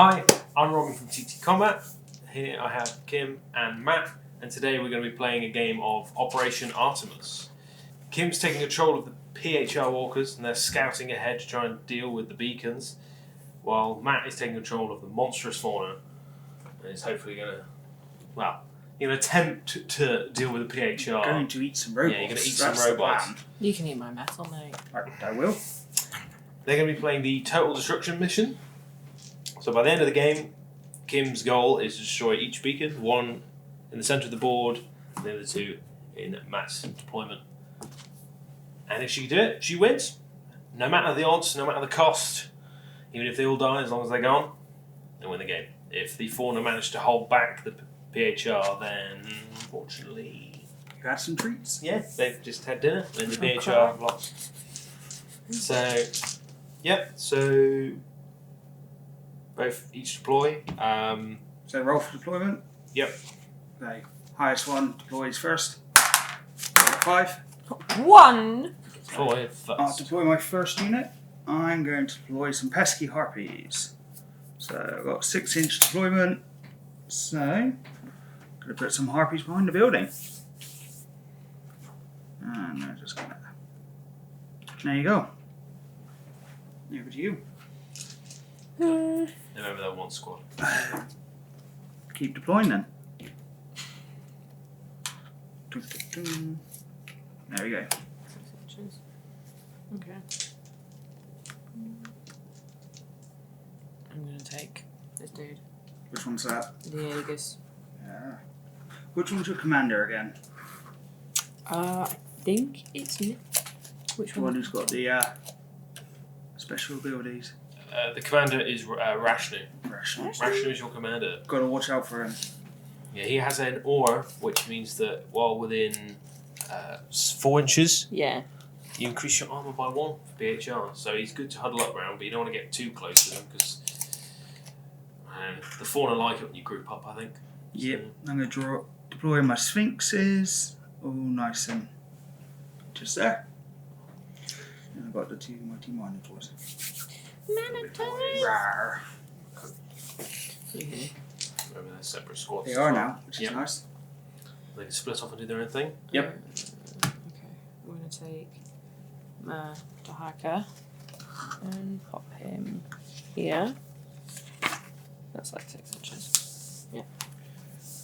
Hi, I'm Robin from TTCombat. Here I have Kim and Matt, and today we're going to be playing a game of Operation Artemis. Kim's taking control of the PHR walkers and they're scouting ahead to try and deal with the beacons, while Matt is taking control of the monstrous fauna and is hopefully going to, attempt to deal with the PHR. Going to eat some robots. Yeah, you're going to eat some robots. You can eat my metal, mate. I will. They're going to be playing the Total Destruction mission. So by the end of the game, Kim's goal is to destroy each beacon, one in the centre of the board, and the other two in Matt's deployment. And if she can do it, she wins. No matter the odds, no matter the cost, even if they all die, as long as they're gone, they win the game. If the fauna manage to hold back the PHR, then unfortunately... You had some treats? Yeah, they've just had dinner, and the PHR have lost. So, yep, so... both each deploy. So roll for deployment? Yep. The highest one deploys first. 5. 1! Deploy I'll first. deploy my first unit. I'm going to deploy some pesky harpies. So I've got 6-inch deployment. So I'm going to put some harpies behind the building. And they're just going to... There you go. Over to you. Remember that one squad. Keep deploying then. There we go. 6 inches. Okay. I'm gonna take this dude. Which one's that? The Aegis. Yeah. Which one's your commander again? I think it's me. Which The one? one who's got the special abilities. The commander is Rashnu. Rational. Rashnu is your commander. Got to watch out for him. Yeah, he has an aura, which means that while within 4 inches, Yeah. you increase your armour by 1 for PHR. So he's good to huddle up around, but you don't want to get too close to him because the fauna like it when you group up, I think. Yep. I'm going to deploy my sphinxes. All nice and just there. And I've got the two mighty minotaurs. Rawr. Remember they're separate squads. They are now, which is Yep. nice. They can split off and do their own thing. Yep. Okay. We're gonna take my Tlalocan and pop him here. That's like 6 inches. Yeah.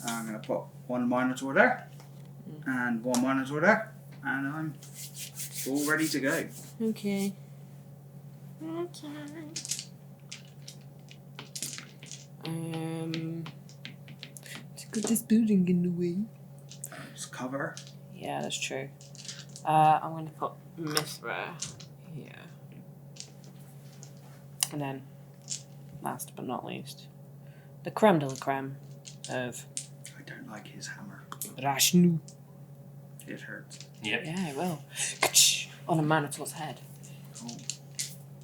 I'm going to put one minotaur there. And one minotaur there. And I'm all ready to go. Okay. Let's put this building in the way. Just cover. Yeah, that's true. I'm going to put Mithra here. And then, last but not least, the creme de la creme of I don't like his hammer. Rashnu. It hurts. Yep. Yeah, it will. On a minotaur's head. Oh.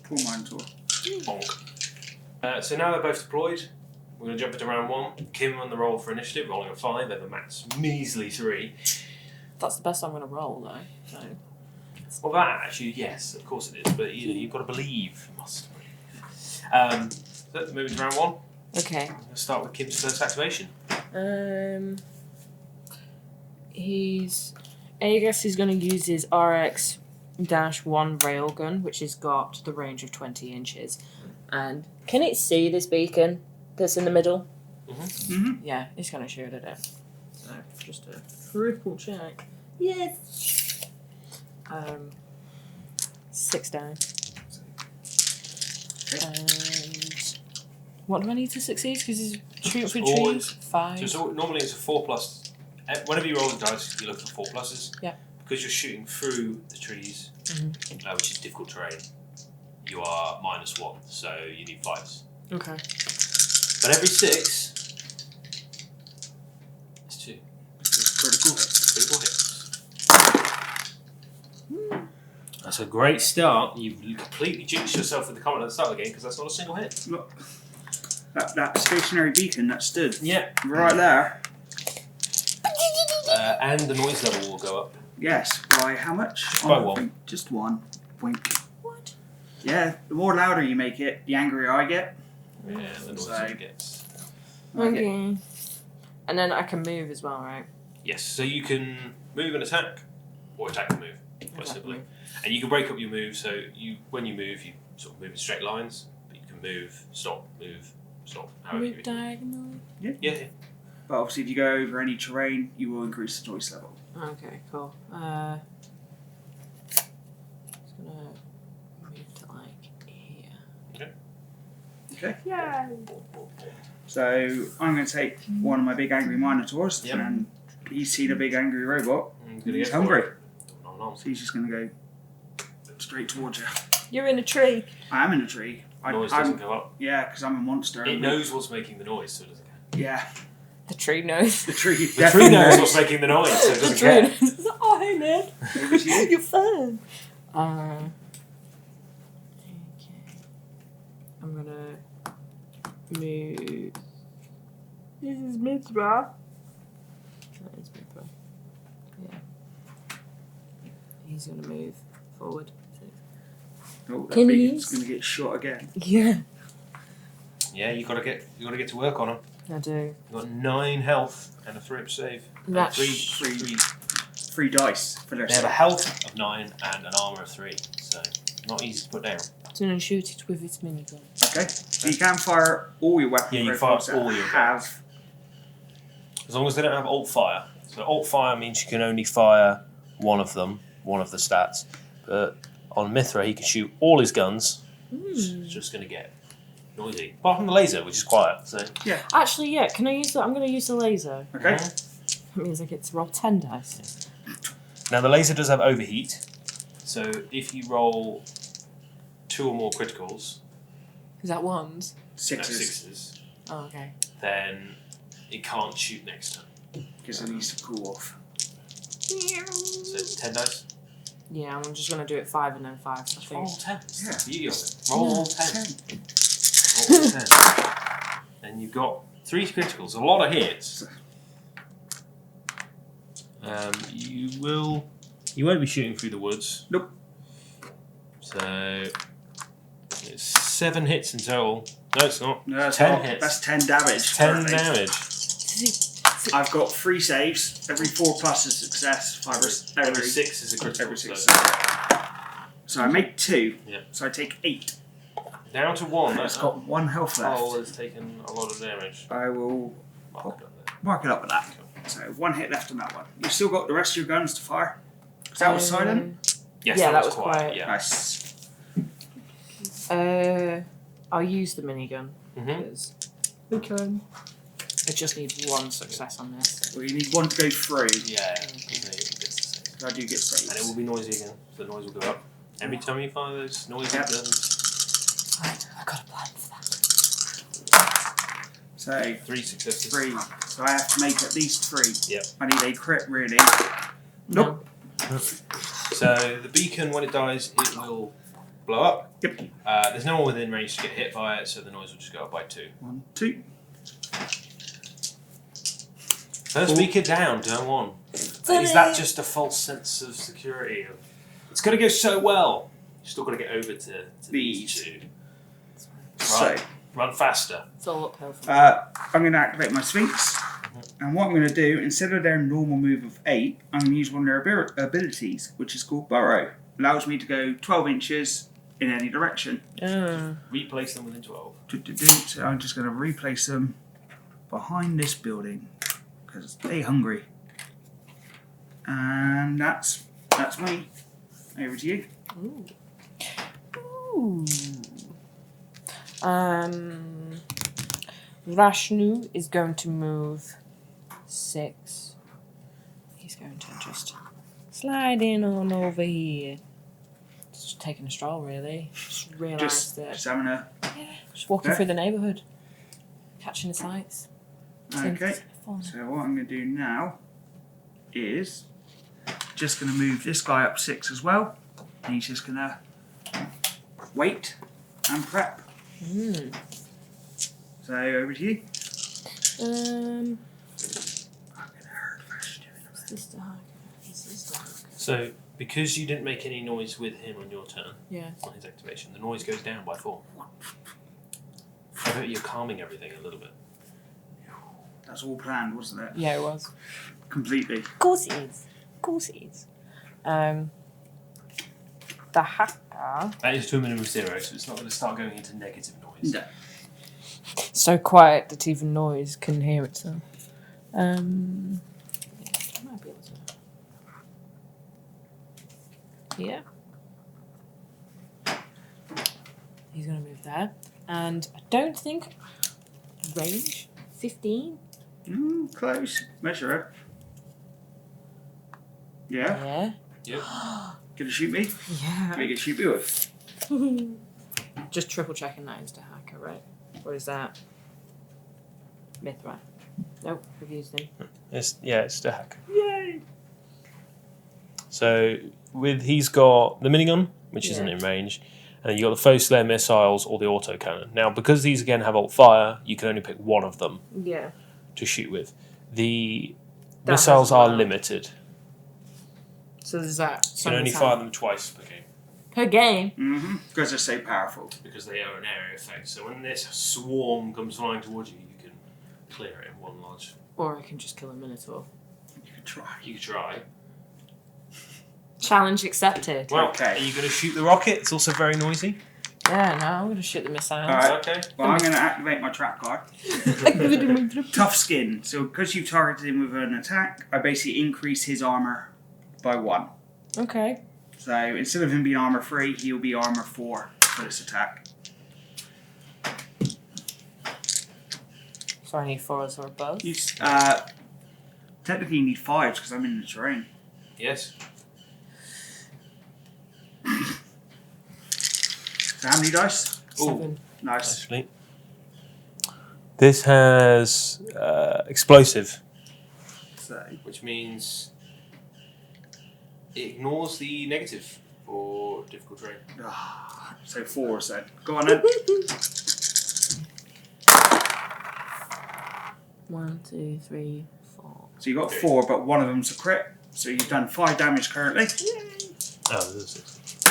Poor minotaur. Bonk. So now they're both deployed. We're going to jump into round 1. Kim on the roll for initiative, rolling a 5 over Matt's measly 3. That's the best I'm going to roll, though. So. Well, that actually, yes, of course it is, but you've got to believe. You must believe. So moving to round 1. Okay. I'm going to start with Kim's first activation. I guess he's going to use his RX-1 railgun, which has got the range of 20 inches. And can it see this beacon that's in the middle? Mm-hmm. Yeah, he's going to shoot at it. So, just a triple check. Yes! 6 down. And what do I need to succeed? Because he's shooting for always- trees. 5. So normally it's a 4+. Whenever you roll the dice, you look for 4 pluses. Yeah. Because you're shooting through the trees, which is difficult terrain, you are -1, so you need 5s. Okay. But every 6 is 2. Critical hit. Critical hits. That's a great start. You've completely jinxed yourself with the comment at the start of the game because that's not a single hit. Look. That stationary beacon that stood Yeah. right there. And the noise level will go up. Yes, by how much? By 1. Just 1. Wink. What? Yeah, the more louder you make it, the angrier I get. Yeah, the noise So- it gets. Okay. And then I can move as well, right? Yes, so you can move and attack, or attack and move, quite simply. And you can break up your move, so when you move, you sort of move in straight lines, but you can move, stop, however you Move diagonal. Yeah. But obviously, if you go over any terrain, you will increase the noise level. Okay, cool. Just gonna move to like here. Okay. Yeah. So I'm going to take one of my big angry minotaurs, Yep. and he's seen a big angry robot. He's He's hungry, Nom, nom. so he's just going to go straight towards you. You're in a tree. I am in a tree. Noise doesn't go up. Yeah, because I'm a monster. It knows what's making the noise, so it doesn't care. Yeah, The tree knows. the tree. The tree definitely knows what's making the noise, so it The doesn't tree care. knows. Oh, hey man. Over to you. You're fun. Okay. I'm gonna move. This is Mithra. That is Mithra. Yeah. He's gonna move forward. Oh, that Can beacon's you- going to get shot again. Yeah. Yeah, you gotta get to work on him. I do. You've got 9 health and a 3-up save. And That's Free dice for their They have a set. health of 9 and an armour of 3, so not easy to put down. It's gonna shoot it with its minigun. Okay, so you can fire all your weapon Yeah, you profiles fire all that your have. As long as they don't have alt fire. So alt fire means you can only fire one of them, one of the stats. But on Mithra, he can shoot all his guns. It's just going to get noisy. Apart from the laser, which is quiet. So Actually, yeah. Can I use that? I'm gonna use the laser. Okay. That means I get to roll 10 dice. Now the laser does have overheat. So if you roll 2 or more criticals, Is that ones? no, Sixes, sixes, Oh, okay. then it can't shoot next turn. because it needs to cool off. So 10 dice. Yeah, I'm just gonna do it 5 and then 5. I Just think. roll 10. That's Yeah. the beauty of it. Roll all 10. 10. Roll all 10. And you've got 3 criticals, a lot of hits. You won't be shooting through the woods. Nope. So it's 7 hits in total. No, it's not. No, that's 10 not. hits. That's 10 damage. 10 currently. damage. I've got 3 saves. Every 4 plus is success. 5 is Every 6 is a critical. every 6. So So I make 2. Yeah. So I take 8. down to 1. It's got 1 health left. Hole has taken a lot of damage. I will Mark it up there. mark it up with that. So 1 hit left on that one. You've still got the rest of your guns to fire. Is that was silent? Yes, Yeah, that was quiet. Yeah. Nice. I'll use the minigun Mm-hmm. because we can. I just need 1 success on this. Well, you need 1 to go through. Yeah. It gets the same. So I do get saves. And it will be noisy again. So the noise will go up. Every time you fire those noisy Yep. guns. Right, I got a plan for that. So 3 successes. 3. So I have to make at least 3. Yep. I need a crit, really. Nope. So the beacon, when it dies, it will blow up. Yep. There's no one within range to get hit by it, so the noise will just go up by 2. 1, 2. First beacon down, turn 1. Is that just a false sense of security? It's going to go so well. You're still got to get over to these 2. So Run faster. It's all uphill for me. I'm going to activate my Sphinx. And what I'm going to do, instead of their normal move of 8, I'm going to use one of their abilities, which is called Burrow. Allows me to go 12 inches in any direction. Replace them within 12. So I'm just going to replace them behind this building because they're hungry. And that's me. Over to you. Ooh. Ooh. Rashnu is going to move 6. He's going to just slide in on over here. Just taking a stroll, really. Just realised that. Just having a... Just walking Yeah. through the neighbourhood, catching the sights. Okay. So what I'm going to do now is just going to move this guy up 6 as well. And he's just going to wait and prep. So over to you. Um. I'm going to hurt Rash doing it. Is this dark? Is this dark? So, because you didn't make any noise with him on your turn, Yeah. on his activation, the noise goes down by 4. bet you're calming everything a little bit. That's all planned, wasn't it? Yeah, it was. Completely. Of course it is. Of course it is. The hacker. That is to a minimum of 0, so it's not going to start going into negative noise. No. So quiet that even noise can hear itself. I might be able to. Yeah. He's going to move there. And I don't think range 15. Close. Measure it. Yeah. Yeah. Yep. Gonna shoot me? Yeah. What are you gonna shoot me with? Just triple checking that is the hacker, right? Or is that Mithra? Nope, we've used him. It's the hacker. Yay! So he's got the minigun, which isn't in range, and then you got the foe slayer missiles or the autocannon. Now, because these again have alt fire, you can only pick one of them Yeah. to shoot with. The That missiles has are one. limited. So there's that. You can only fire them twice per game per game. Because they're so powerful. because they are an area effect. So when this swarm comes flying towards you, you can clear it in one lodge. Or I can just kill a Minotaur. You could try. You could try. Challenge accepted. Well, Okay. are you going to shoot the rocket? It's also very noisy. Yeah, no, I'm going to shoot the missiles. Alright. Okay. Well, I'm gonna activate my trap card. Tough skin. So because you've targeted him with an attack, I basically increase his armor by 1. Okay. So instead of him being armor 3, he'll be armor 4 for this attack. So I need 4s or above. You, technically you need 5s because I'm in the terrain. Yes. So how many dice? 7. Nice. Actually, this has explosive, So which means it ignores the negative for difficult terrain. so 4 then. Go on then. 1, 2, 3, 4. So you got 4, but one of them's a crit. So you've done 5 damage currently. Oh, this is 6.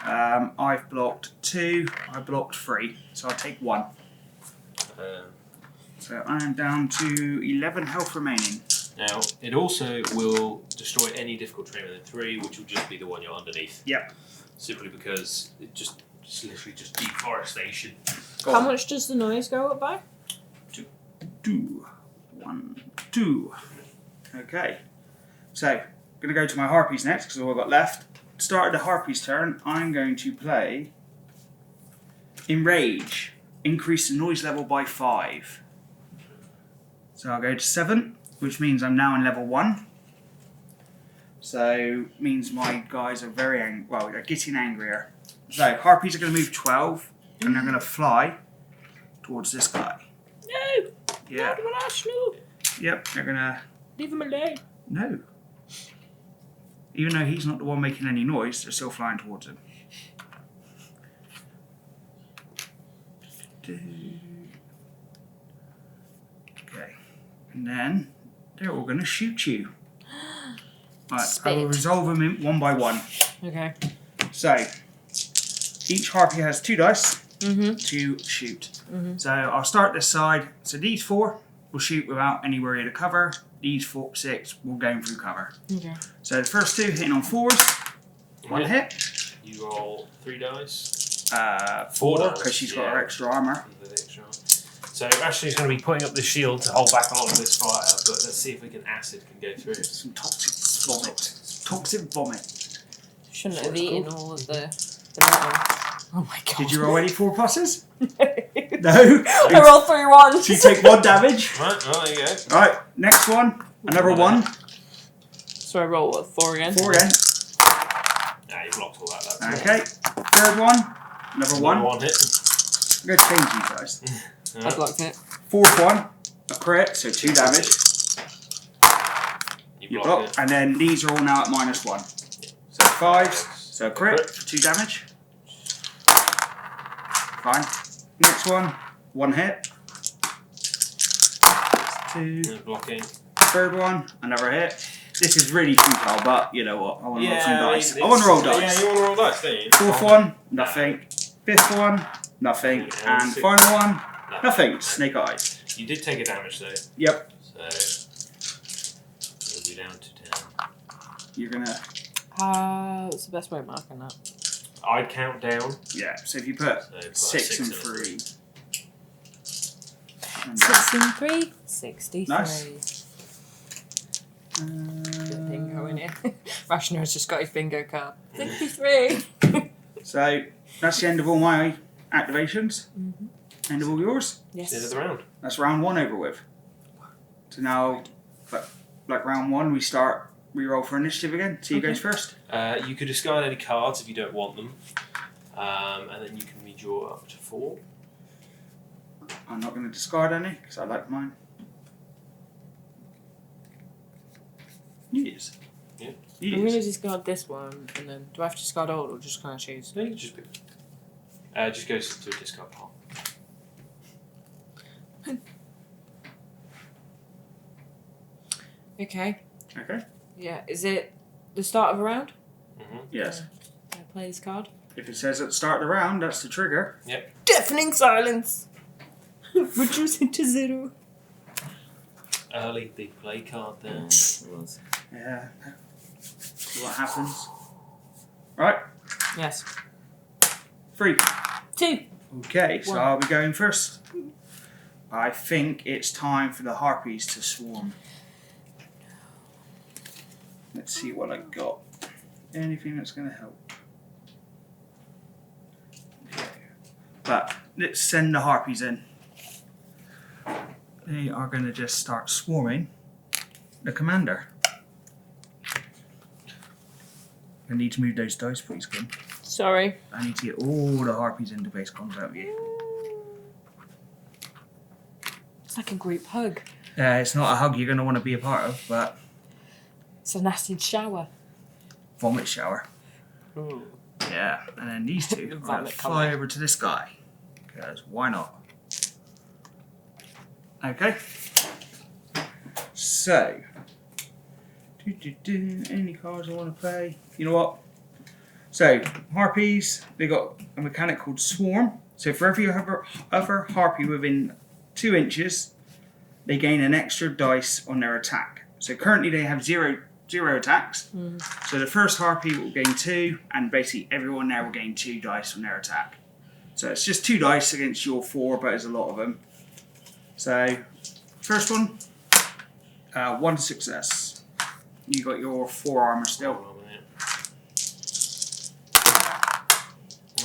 I've blocked 2. I blocked 3. So I'll take 1. So I am down to 11 health remaining. Now, it also will destroy any difficult terrain within 3, which will just be the one you're underneath. Yep. Simply because it's literally just deforestation. How much does the noise go up by? 2. 1, 2. Okay. So, I'm going to go to my Harpies next because all I've got left. Start of the Harpies turn, I'm going to play Enrage. Increase the noise level by 5. So I'll go to 7, which means I'm now in level 1. So, means my guys are very angry. Well, they're getting angrier. So, Harpies are going to move 12, and they're going to fly towards this guy. No! Yeah. Not when I slew. Yep, they're going to... Leave him alone. No. Even though he's not the one making any noise, they're still flying towards him. Okay. And then they're all going to shoot you. Right, I will resolve them in 1 by 1. Okay. So, each Harpy has 2 dice Mm-hmm. to shoot. Mm-hmm. So I'll start this side. So these 4 will shoot without any worry of the cover. These 6 will go through cover. Okay. So the first 2 hitting on 4s. 1 hit. You roll 3 dice. 4 dice, because she's got her extra armor. So Ashley's going to be putting up the shield to hold back a lot of this fire, but let's see if we can acid can go through. Some toxic vomit. Toxic vomit. Shouldn't That's have what it's eaten called. all of the metal. Oh my god. Did you roll any 4 pluses? I No. rolled 3 ones. So you take 1 damage. Right, well, there you go. Alright, next one. Another 1. So I roll what, 4 again? 4 again. Nah, you blocked all that. That's Okay. Third one. Another 1. 1 hit. I'm going to change these guys. I blocked it. 4th one. A crit, so 2 damage. You block it. And then these are all now at -1. So 5s. So a crit for 2 damage. Fine. Next one. 1 hit. 2. Blocking. Third one. Another hit. This is really futile, but you know what? I want to roll some dice. mean, I want to roll Yeah, dice. you want to roll dice, don't you? 4th one. Nothing. 5th one. Nothing. And And 6th. final one. No. Nothing. Snake eyes. You did take a damage though. Yep. So you'll be down to 10. You're gonna. What's the best way of marking that? I'd count down. Yeah. So if you put So put 6 and a 3. 6 and 3? 63. Nice. Good bingo in it. Rashna's just got his bingo card. 63. So that's the end of all my activations. End of all yours. Yes. End of the round. That's round 1 over with. So now, like round 1, we start reroll for initiative again. See who goes first. You could discard any cards if you don't want them, and then you can redraw up to 4. I'm not going to discard any because I like mine. Yes. Yeah. I'm going to discard this one, and then do I have to discard all or just kind of choose? No, you can just pick. Just goes to a discard pile. Okay. Okay. Yeah. Is it the start of a round? Yes. Can I play this card? If it says at the start of the round, that's the trigger. Yep. Deafening silence. Reduce it to 0. Early big play card there. Yeah. See what happens. Right. Yes. 3. 2. Okay, so 1. I'll be going first. I think it's time for the harpies to swarm. Let's see what I got. Anything that's going to help. Okay. But let's send the harpies in. They are going to just start swarming the commander. I need to move those dice, please, Kim. Sorry. I need to get all the harpies into base combat with you. It's like a group hug. It's not a hug you're going to want to be a part of, but It's an acid shower. vomit shower. Ooh. Yeah, and then these two are going to Vomit fly colour. over to this guy. Because why not? Okay. So, any cards I want to play? You know what? So, harpies, they got a mechanic called Swarm. So for every other harpy within 2 inches, they gain an extra dice on their attack. So currently they have zero attacks. So the first harpy will gain 2, and basically everyone there will gain 2 dice on their attack. So it's just 2 dice against your 4, but there's a lot of them. So, first one, 1 success. You got your 4 armor still.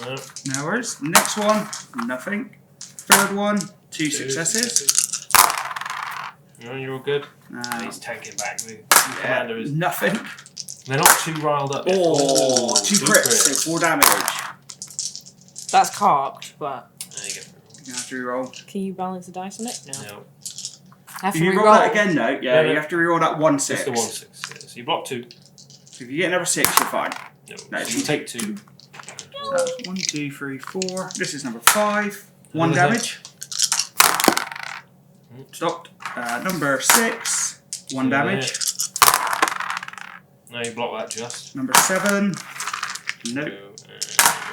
No. No worries. Next one, nothing. Third one, 2 successes. No, you're all good. He's tanking back. The Yeah, commander is. nothing. They're not too riled up yet. Oh, 2 crits, so 4 damage. That's carked, but There you go. You have to reroll. can you balance the dice on it? No. No. I have If to you reroll. roll that again though, yeah, No. you have to reroll that 1 6. Just the 1 6. Yeah. So you block 2. So if you get another 6, you're fine. No. No, So you take 2. So that's 1, 2, 3, 4. This is number 5. 1 is damage. Stopped. Number 6. 1 damage. No, you block that just. Number 7. Nope. Go,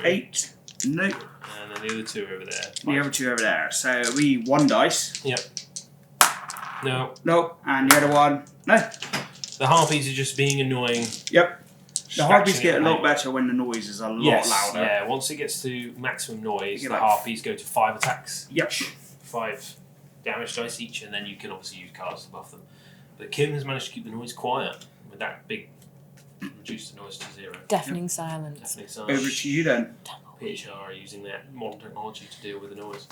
8. Nope. and then the other 2 are over there. The other 2 over there. So we 1 dice. Yep. No. Nope. And the other one. No. The harpies are just being annoying. Yep. The harpies scratching get a at lot me. better when the noise is a lot Yes, louder. yeah. Once it gets to maximum noise, You the get like- harpies go to 5 attacks. Yep. 5 damage dice each, and then you can obviously use cards to buff them. But Kim has managed to keep the noise quiet with that big reduce the noise to 0. Deafening silence. Definitely so. Over to you then. PHR are using that modern technology to deal with the noise.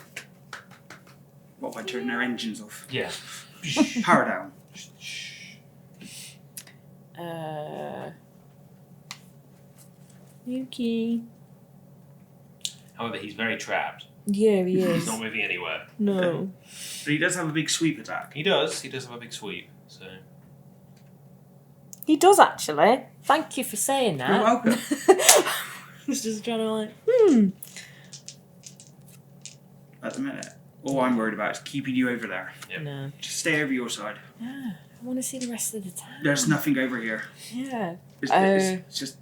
What, by turning their engines off? Yeah. Power down. Yuki. However, he's very trapped. Yeah, he He's is. not moving anywhere. No. But he does have a big sweep attack. He does. He does have a big sweep. So He does actually. Thank you for saying that. You're welcome. I was just trying to At the minute. All I'm worried about is keeping you over there. Yep. No. Just stay over your side. Yeah. I want to see the rest of the town. There's nothing over here. Yeah. It's just,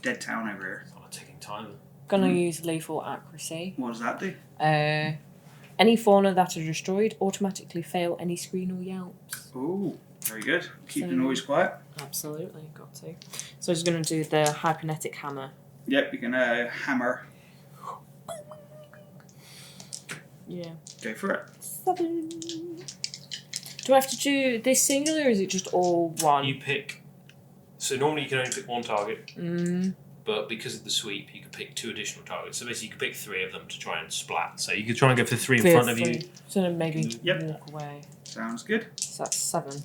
dead town over here. it's not a ticking timer. Gonna use lethal accuracy. What does that do? Any fauna that are destroyed automatically fail any screen or yelps. Ooh, very good. Keep the So- noise quiet. Absolutely, got to. So he's going to do the hypernetic hammer. Yep, you can hammer. Yeah. Go for it. 7. Do I have to do this singular, or is it just all one? You pick. So normally you can only pick one target, but because of the sweep, you can pick 2 additional targets. So basically, you can pick 3 of them to try and splat. So you could try and go for 3 in front of you. So then maybe Yep. walk away. Sounds good. So that's 7.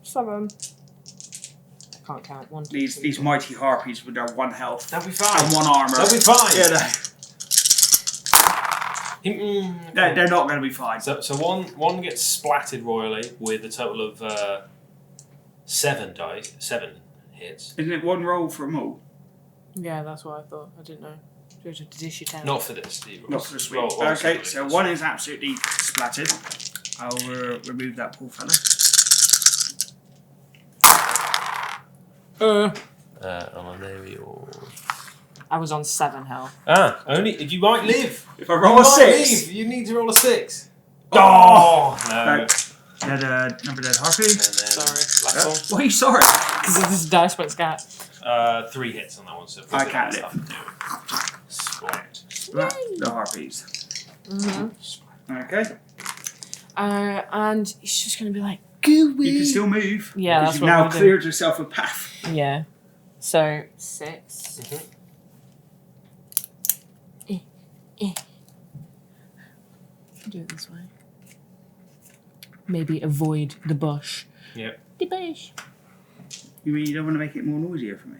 7. I can't count. 1, 2, These 3, these 4. mighty harpies with their 1 health That'll be fine. and 1 armor. That'll be fine. Yeah, they're not going to be fine. So one gets splatted royally with a total of 7 dice, 7 hits. Isn't it 1 roll for them all? Yeah, that's what I thought. I didn't know. Do you have to dish it out? Not for this. Not for the sweep. Roll Okay, separately so for 1 is absolutely splattered. I'll remove that poor fella. On there you. I was on 7 health. Only you might live. If I roll a 6. Leave. You need to roll a 6. Oh no. Dead, number dead harpy. And then Sorry. last one. Why are you sorry? Because this dice went scat. 3 hits on that one. So I can't live. Splat. Splat the harpies. Okay. And he's just going to be like, gooey. You can still move. Yeah, because that's you've what now I'm gonna cleared yourself a path. Yeah. So, 6. Do it this way. Maybe avoid the bush. Yep. The bush. You mean you don't want to make it more noisier for me?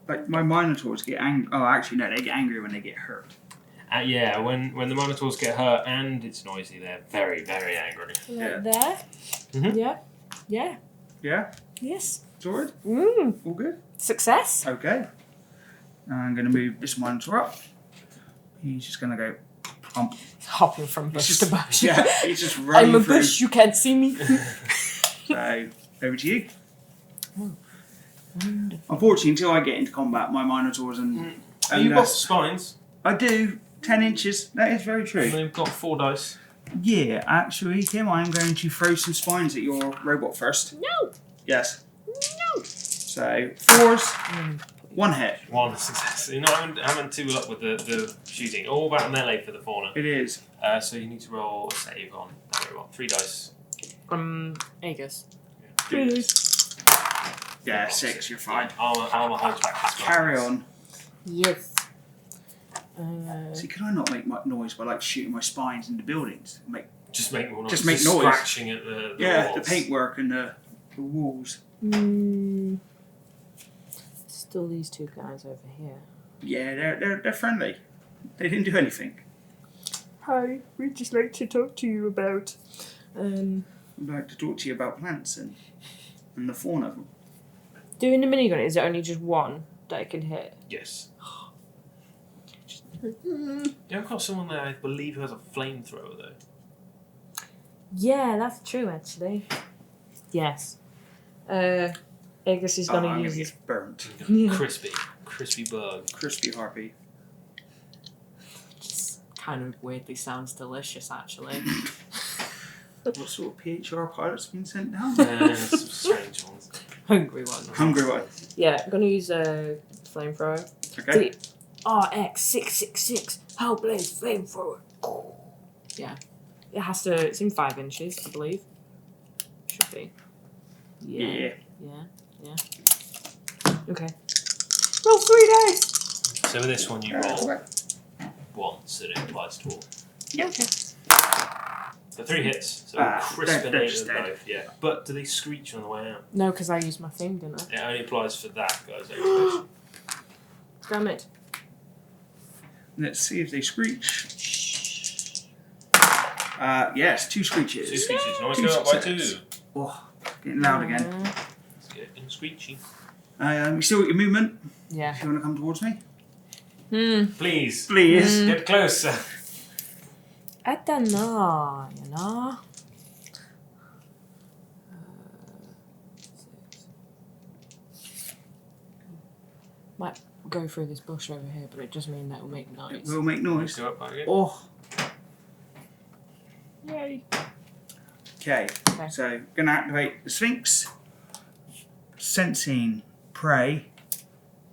Like my minotaurs get angry. Oh, actually no, they get angry when they get hurt. Yeah, when the Minotaurs get hurt and it's noisy, they're very, very angry. Yeah. There. Yeah. Yeah. Yeah. Yes. Sword. All good. Success. Okay. I'm going to move this minotaur up. He's just going to go pump. Hopping from bush to bush. Yeah, he's just running I'm a through. bush, you can't see me. So, over to you. Wonderful. Unfortunately, until I get into combat, my minotaurs and You've got spines. I do 10 inches. That is very And true. they've got 4 dice. Yeah, actually, Kim, I am going to throw some spines at your robot first. No. Yes. No. So 4s, 1 hit. 1 success. You're not having too luck with the shooting. All about melee for the fauna. It is. So you need to roll a save on that robot. 3 dice. Aegis. Yeah, 6. You're fine. Armor holds back the spines. Carry on. Yes. See, can I not make much noise by like shooting my spines into buildings? Just make more noise. Just make noise. Scratching at the Yeah, walls. the paintwork and the walls. Still these 2 guys over here. Yeah, they're friendly. They didn't do anything. Hi, we'd just like to talk to you about. I'd like to talk to you about plants and the fauna. Doing the minigun, is it only just 1 that I can hit? Yes. You've got someone there, I believe, who has a flamethrower, though. Yeah, that's true, actually. Yes. Aegis is going to use his. Burnt. Crispy bug. Crispy harpy. Just kind of weirdly sounds delicious, actually. What sort of PHR pilot's been sent down? Some strange ones. Hungry one. Hungry one. Yeah, I'm going to use a flamethrower. Okay. RX666 Hellblaze flamethrower. Yeah. It has to. It's in 5 inches, I believe. Should be. Yeah. Okay. Roll 3 dice! So with this one, you roll once, and it applies to all. Yeah. Okay. So 3 hits. So crisp and they're just both. Yeah. But do they screech on the way out? No, because I used my thing, didn't I? It only applies for that guy's activation. Damn it. Let's see if they screech. Yes, 2 screeches. 2 screeches. Always 2 go up by 2. success. Oh, getting loud again. Let's get in screechy. You still got your movement? Yeah. If you want to come towards me? Please. Please. Get closer. I don't know, you know. Might go through this bush over here, but it does mean that will make noise. It will make noise. Go up by again. Oh. Okay. So gonna activate the Sphinx. Sensing prey.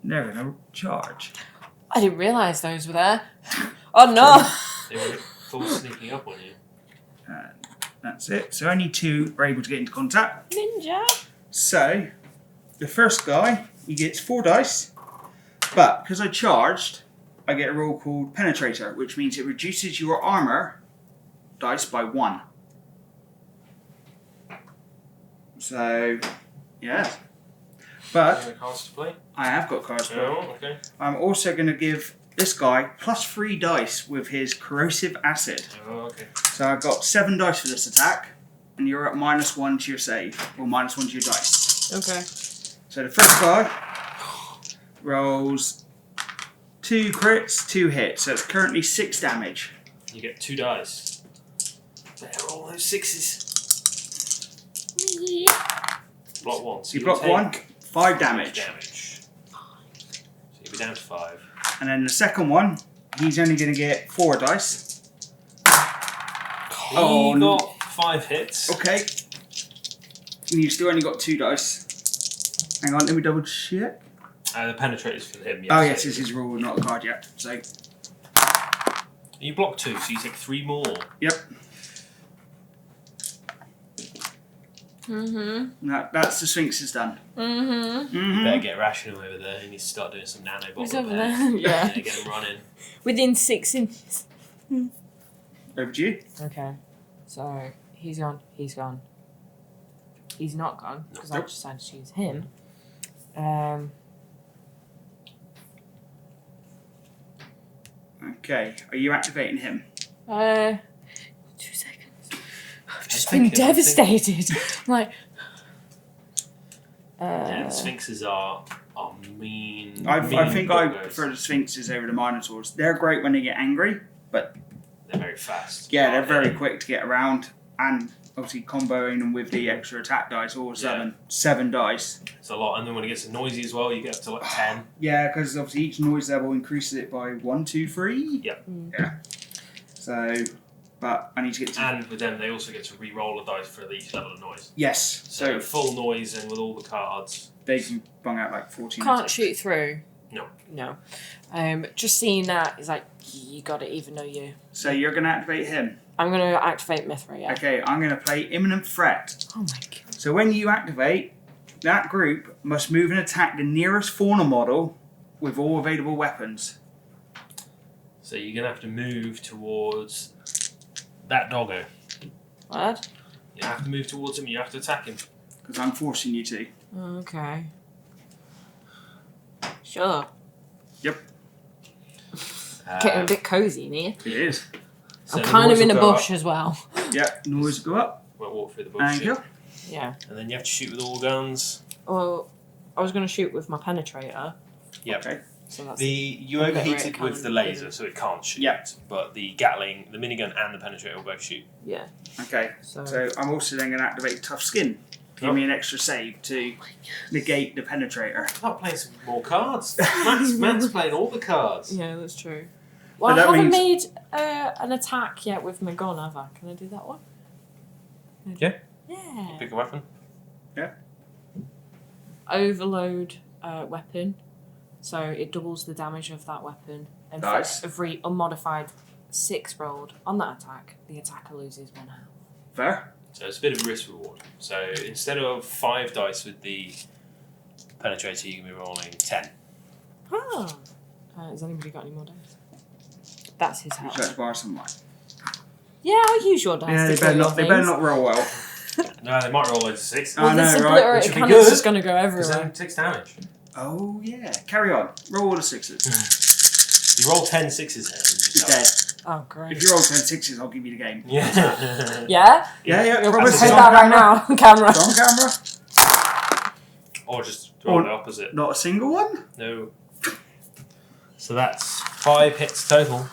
They're gonna charge. I didn't realise those were there. Oh no! They were full sneaking up on you. That's it. So only 2 are able to get into contact. Ninja! So the first guy, he gets 4 dice. But because I charged, I get a roll called Penetrator, which means it reduces your armor dice by 1. So, yeah. But Any cards to play? I have got cards to play. Oh, okay. I'm also going to give this guy plus 3 dice with his corrosive acid. Oh, okay. So I've got 7 dice for this attack, and you're at -1 to your save, or -1 to your dice. Okay. So the first guy rolls 2 crits, 2 hits, so it's currently 6 damage. You get 2 dice. There are all those 6s. Block 1. So you block 1, 5 damage. So you'll be down to 5. And then the second one, he's only going to get 4 dice. He got 5 hits. Okay. And you still only got 2 dice. Hang on, let me double check. The penetrator's for him. Oh yes, this is rule, not a card yet. So. You block 2, so you take 3 more. Yep. That's the Sphinx is done. You better get rational over there. You need to start doing some nanobot Who's over repairs. there? Yeah. Get him running. Within 6 inches. Over to you. Okay. So, he's gone. He's gone. He's not gone, because I decided to choose him. Okay. Are you activating him? 2 seconds. I've just been devastated. Like, Yeah, the Sphinxes are mean. I think I buggers. prefer the Sphinxes over the Minotaurs. They're great when they get angry, but They're very fast. yeah, they're very quick to get around, and obviously comboing them with the extra attack dice, all of a sudden 7 dice. It's a lot, and then when it gets noisy as well, you get up to like 10. Yeah, because obviously each noise level increases it by 1, 2, 3. Yep. Yeah. So, but I need to get to. And with them, they also get to re-roll a dice for each level of noise. Yes. So full noise and with all the cards. They can bung out like 14. can't shoot through. No. No. Just seeing that is like, you got it, even though you. So you're going to activate him. I'm going to activate Mithra, yeah. Okay, I'm going to play Imminent Threat. Oh my god. So when you activate, that group must move and attack the nearest fauna model with all available weapons. So you're going to have to move towards that doggo. What? You have to move towards him, you have to attack him. Because I'm forcing you to. Okay. Sure. Yep. Getting a bit cozy in here. It is. So I'm the kind of noise in a will go bush up. as well. Yep, noise go up. We'll walk through the bush. Thank you. Yeah. And then you have to shoot with all guns. Well, I was going to shoot with my penetrator. Yep. Okay. So that's You a bit overheated where it with the can- laser, so it can't shoot. Yeah. But the Gatling, the minigun, and the penetrator will both shoot. Yeah. Okay. So, So I'm also then going to activate Tough Skin. Give me an extra save to negate the penetrator. Start playing some more cards. Matt's playing all the cards. yeah, that's true. Well, that I haven't means- made an attack yet with my gun, have I? Can I do that one? Yeah. Yeah. Pick a weapon. Overload weapon, so it doubles the damage of that weapon. And Nice. for every unmodified 6 rolled on that attack, the attacker loses 1 health. Fair. So it's a bit of a risk reward. So instead of 5 dice with the penetrator, you can be rolling 10. Ah. Has anybody got any more dice? That's his Would you like health. to borrow some mine? Yeah, I'll use your dice. Yeah, to they better kill not. They things. better not roll well. No, they might roll loads of 6. I Well, know, this right? obliterated Which would be cannon's good. just going to go Because then everywhere. it takes damage. Oh yeah. Carry on. Roll all the 6s. You roll 10 6s there. He's dead. Oh, great. If you roll 10 6s, I'll give you the game. Yeah. Yeah? Yeah. You'll Promise post it's that on right camera. now on camera. It's on camera. Or just roll the opposite. Not a single one. No. So that's 5 hits total.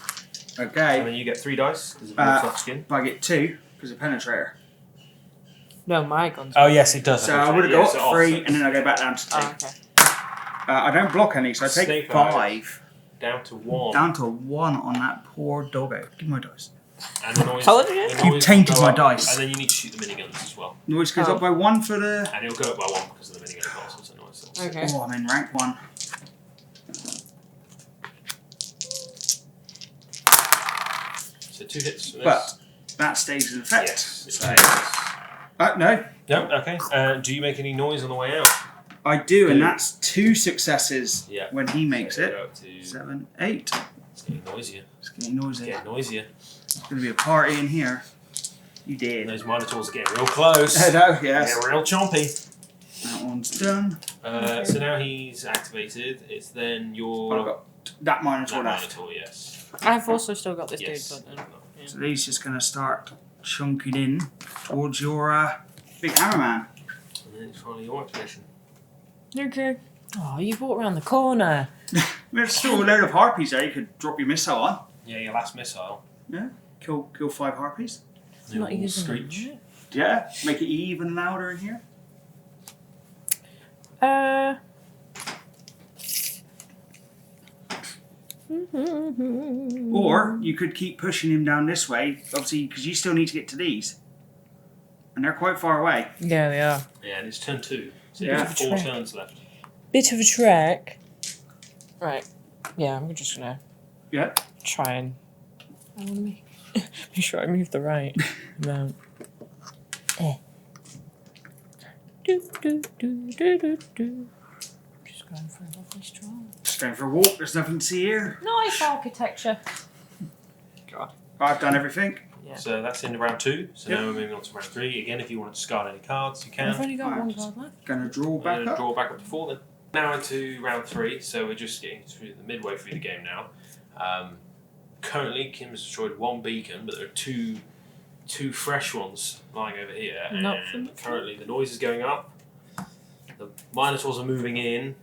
And Okay. then you get 3 dice because of your Uh, tough skin. But I get 2 because of penetrator. No, my gun's. Oh, yes, it does. So I would have got 3, and then I go back down to 2. Oh, okay. I don't block any, so I take Snake 5. Down to 1. Down to 1 on that poor doggo. Give me my dice. And the noise. Told you. The noise You tainted will go my up, dice. And then you need to shoot the miniguns as well. Noise goes up by 1 for the... And it'll go up by 1 because of the minigun as well, so it's a noise. Okay. Oh, I'm in rank 1. So 2 hits for this. But that stays in effect. Yes. So, no. No, okay. Do you make any noise on the way out? I do, and that's 2 successes Yeah. when he makes So it. go up to- 7, 8. It's getting noisier. It's getting noisy. It's getting noisier. There's going to be a party in here. You And did. those Minotaurs are getting real close. No, yes. They're real chompy. That one's done. So now he's activated. It's then your... I've got that Minotaur that left. Minotaur, yes. I've also still got this Yes. dude, but then. Yeah. So he's just going to start chunking in towards your big hammerman. And then it's finally your activation. Okay. Oh, you walked around the corner. There's still a load of harpies there. You could drop your missile on. Yeah, your last missile. Kill 5 harpies. They Not all using screech. it. Yeah. Make it even louder in here. Or you could keep pushing him down this way, obviously, because you still need to get to these. And they're quite far away. Yeah, they are. Yeah, and it's turn 2. So Yeah. you've got 4 turns left. Bit of a trek. Right. Yeah, I'm just gonna Yeah. try and. I want to make sure I move the right amount. Do, do, do, do, do, do. Just going for a lovely stroll. Just going for a walk. There's nothing to see here. Nice architecture. God. I've done everything. Yeah. So that's in round 2. So Yep. now we're moving on to round 3. Again, if you want to discard any cards, you can. I've only got Right. one card left. Gonna draw We're back going to up. draw back up to 4 then. Now into round 3, so we're just getting through the midway through the game now. Currently, Kim's destroyed 1 beacon, but there are two fresh ones lying over here. Not And from- currently, the noise is going up. The Minotaurs are moving in.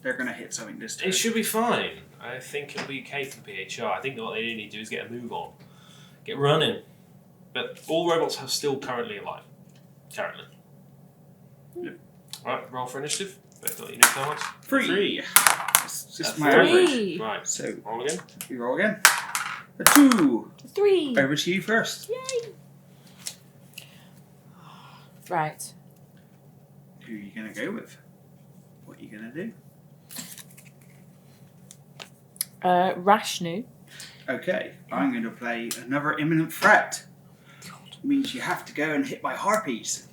They're gonna hit something this time. It should be fine. I think it'll be okay for the PHR. I think what they need to do is get a move on, get running. But all robots are still currently alive. Currently. Yep. Right, roll for initiative. Both got your new cards. 3. It's just That's my 3. average. Right, So roll again. we roll again. A 2. 3. Over to you first. Yay. Right. Who are you gonna go with? What are you gonna do? Rashnu. Okay, I'm going to play another imminent threat. Means you have to go and hit my harpies.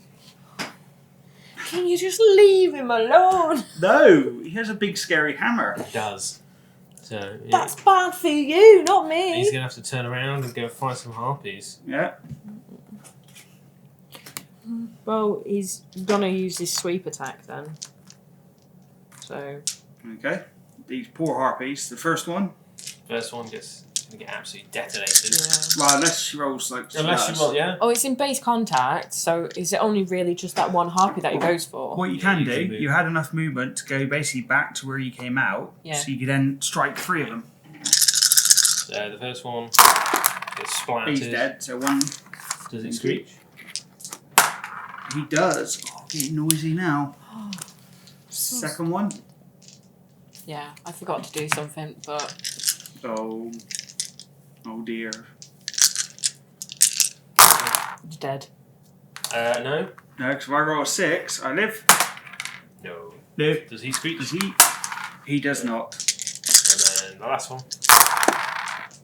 Can you just leave him alone? No, he has a big scary hammer. It does. So, yeah. That's bad for you, not me. He's going to have to turn around and go fight some harpies. Yeah. Well, he's gonna use his sweep attack then. So. Okay. These poor harpies. The first one. First one gets going to get absolutely detonated. Yeah. Well, unless she rolls like. Unless you roll, yeah. Oh, it's in base contact, so is it only really just that one harpy that he goes for? What you can You do, can move. you had enough movement to go basically back to where you came out, Yeah. so you could then strike 3 of them. So the first one gets splattered. He's dead, so 1. Does it screech? He does. Oh, getting noisy now. Second one. Yeah, I forgot to do something, but Oh. Oh dear. he's dead. No. No, because if I roll a 6, I live. No. No. Does he screech? Does he? He does not. And then the last one.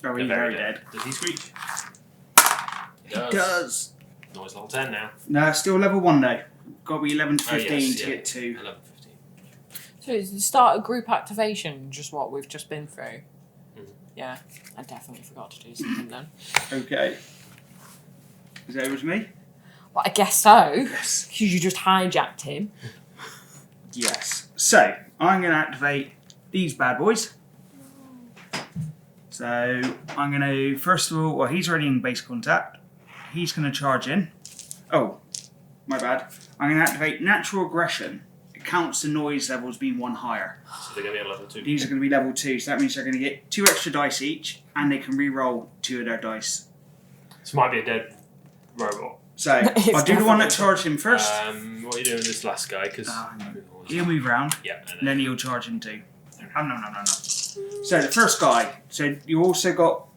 Oh, he's very dead. Does he screech? He does. Noise level 10 now. No, still level 1 though. Got to be 11 to Oh, 15 yes, to yeah. get to. 11, 15. So is the start of group activation just what we've just been through? Mhm. Yeah, I definitely forgot to do something then. Okay. Is that over to me? Well, I guess so, Yes. because you just hijacked him. Yes. So, I'm going to activate these bad boys. So, I'm going to, first of all, well, he's already in base contact. He's going to charge in. Oh, my bad. I'm going to activate natural aggression. It counts the noise levels being 1 higher. So they're going to be at level 2. These are going to be level 2, so that means they're going to get 2 extra dice each, and they can re-roll 2 of their dice. This might be a dead robot. So, It's I'll do the one that definitely- charged him first. What are you doing with this last guy? Because He'll move round, yeah, and then he'll charge him too. No. So, the first guy. So, you also got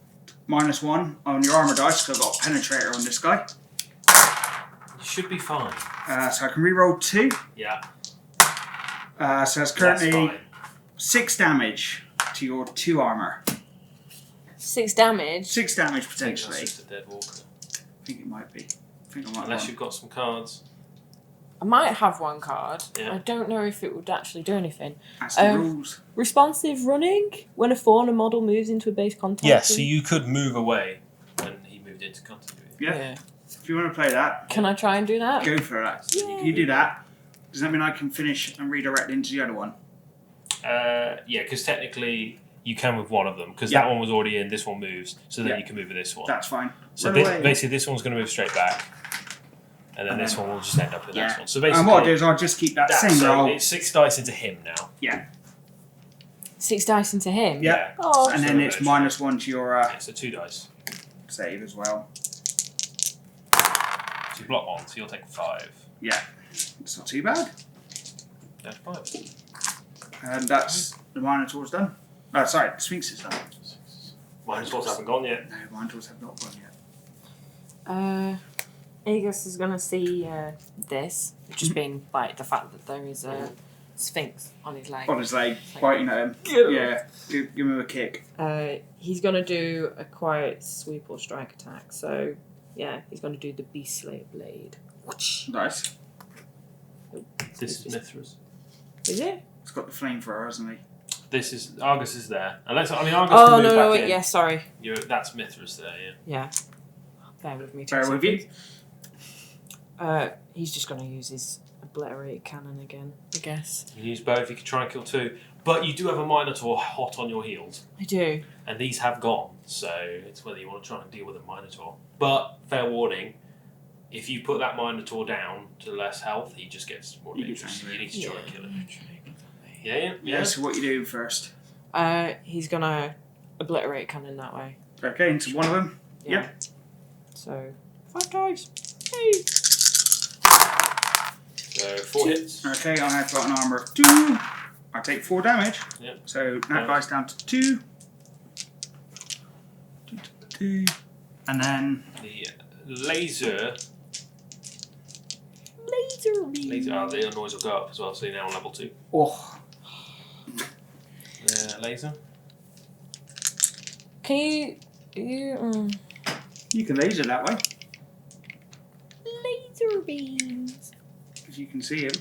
-1 on your armor dice because I've got a penetrator on this guy. You should be fine. So I can reroll 2. Yeah. So it's That's currently fine. 6 damage to your 2 armor. 6 damage. 6 damage I think potentially. that's just a dead walker. I think it might be. I think I might Unless have you've got some cards. I might have one card. Yeah. I don't know if it would actually do anything. That's the rules. Responsive running when a fauna model moves into a base contact. Yeah, so you could move away when he moved into continuity. Yeah. If you want to play that, Can I try and do that? go for that. Yay. You do that. Does that mean I can finish and redirect into the other one? Yeah, because technically you can with one of them, because Yeah. that one was already in, this one moves, so then Yeah. you can move with this one. That's fine. So Run away. basically this one's going to move straight back, and then this one will just end up in the next one. So basically, And what I'll do is I'll just keep that same so roll. it's 6 dice into him now. Yeah. 6 dice into him? Yeah. Oh, And then it's -1 to your Yeah, so 2 dice. save as well. So you block 1, so you'll take 5. Yeah. It's not too bad. That's 5. And that's the Minotaur's done. Oh, sorry, the Sphinx is done. Minotaurs haven't gone yet. No, Minotaurs have not gone yet. Aegis is going to see this, just being like the fact that there is a Sphinx on his leg. On his leg, biting at him. Get him. Yeah, give him a kick. He's going to do a quiet sweep or strike attack. So, yeah, he's going to do the Beast Slayer Blade. Nice. This is Mithras. Is it? He's got the flamethrower, hasn't he? This is Argus is there. Unless Argus Oh, can move no, back wait, in. yeah, sorry. That's Mithras there, yeah. Yeah. Bear with me. Bear with you. He's just going to use his obliterate cannon again, I guess. You can use both. You can try and kill 2, but you do have a Minotaur hot on your heels, I do. and these have gone. So it's whether you want to try and deal with a Minotaur. But fair warning, if you put that Minotaur down to less health, he just gets more He gets dangerous. angry. You need to try and kill him. Yeah. Yeah. Yeah, so what you do first? He's going to obliterate cannon that way. Okay, into one of them. Yeah. So, 5 dice. Hey! So 4 hits. Okay, I have got an armor of 2. I take 4 damage. Yep. So that guy's down to 2. 2. And then The laser. Laser beam. The noise will go up as well. So you're now on level 2. oh, Laser. Can you you can laser that way laser beams? if you can see him.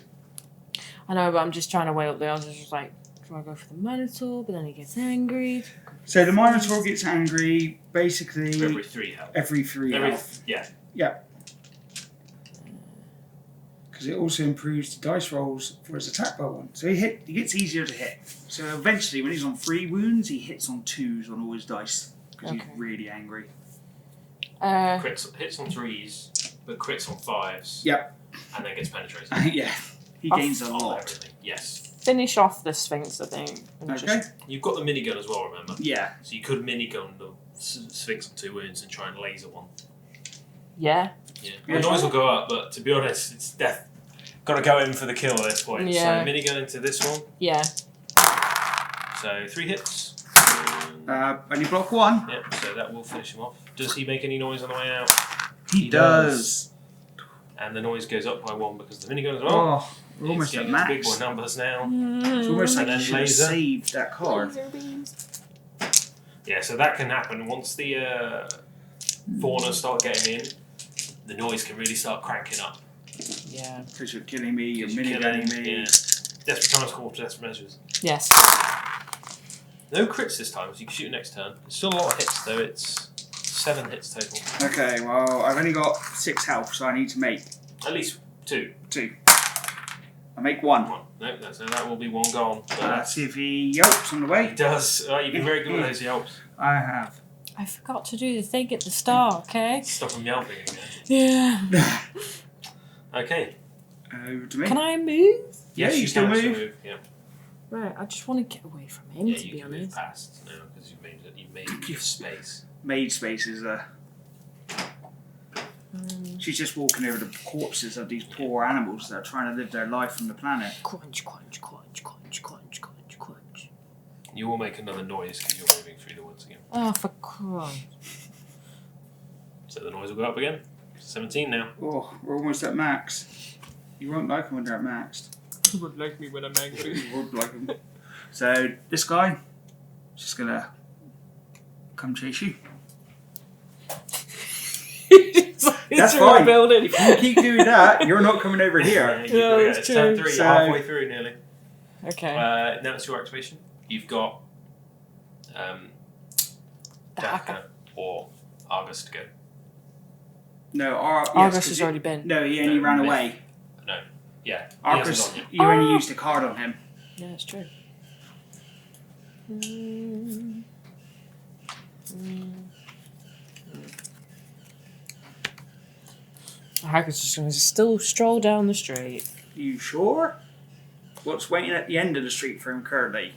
I know, but I'm just trying to weigh up the odds. I was just like, do I go for the Minotaur? But then he gets angry. So the Minotaur gets angry basically Every 3 health. every 3 health. Yeah. Yeah. Because it also improves the dice rolls for his attack by 1. So he gets easier to hit. So eventually, when he's on 3 wounds, he hits on 2s on all his dice because he's Okay. really angry. Hits on 3s, but crits on 5s. Yep. And then gets penetrated. Yeah, he gains a On lot. everything. Yes. Finish off the Sphinx, I think. And Okay. just- You've got the minigun as well, remember? Yeah. So you could minigun the Sphinx on 2 wounds and try and laser one. Yeah. Yeah. Yeah, The noise try will go up, but to be honest, it's death. Got to go in for the kill at this point. Yeah. So minigun into this one. Yeah. So 3 hits. Only block 1. Yep. So that will finish him off. Does he make any noise on the way out? He does. And the noise goes up by 1 because of the minigun as well. Oh, we're almost It's at getting to big max. boy numbers now. It's almost like And then you should have laser. saved that card. Laser beams. Yeah, so that can happen once the fauna start getting in. The noise can really start cranking up. Yeah. Because you're killing me, you're Killing, minigunning me. yeah. Desperate times call for desperate measures. Yes. No crits this time, so you can shoot next turn. It's still a lot of hits though. It's 7 hits total. Okay, well, I've only got 6 health, so I need to make At least 2. 2. I make 1. No, so that will be 1 gone. But Let's see if he yelps on the he way. does. You've been very good with those yelps. I have. I forgot to do the thing at the start, okay? Stop him yelping again. Yeah. Okay. Over to me. Can I move? Yeah, you still can actually move. Yeah. Right, I just want to get away from him, Yeah, to you be can move honest. past now because you've made space. Made spaces there. She's just walking over the corpses of these poor animals that are trying to live their life on the planet. Crunch, crunch, crunch, crunch, crunch, crunch, crunch. You will make another noise because you're moving through the woods again. Oh, for Christ. So the noise will go up again. 17 now. Oh, we're almost at max. You won't like them when they're at max. You would like me when I'm angry. You would like them. So this guy is just gonna come chase you. That's fine. Building. If you keep doing that, you're not coming over here. Yeah, that's it's true. turn 3, So- you're halfway through nearly. Okay. Now it's your activation. You've got The hacker. Daka or Argus to go. No, Argus has already been. No, he only ran away. No. Yeah. he Argus, hasn't gone yet. you only used a card on him. Yeah, it's true. The hacker's just going to still stroll down the street. You sure? What's waiting at the end of the street for him currently?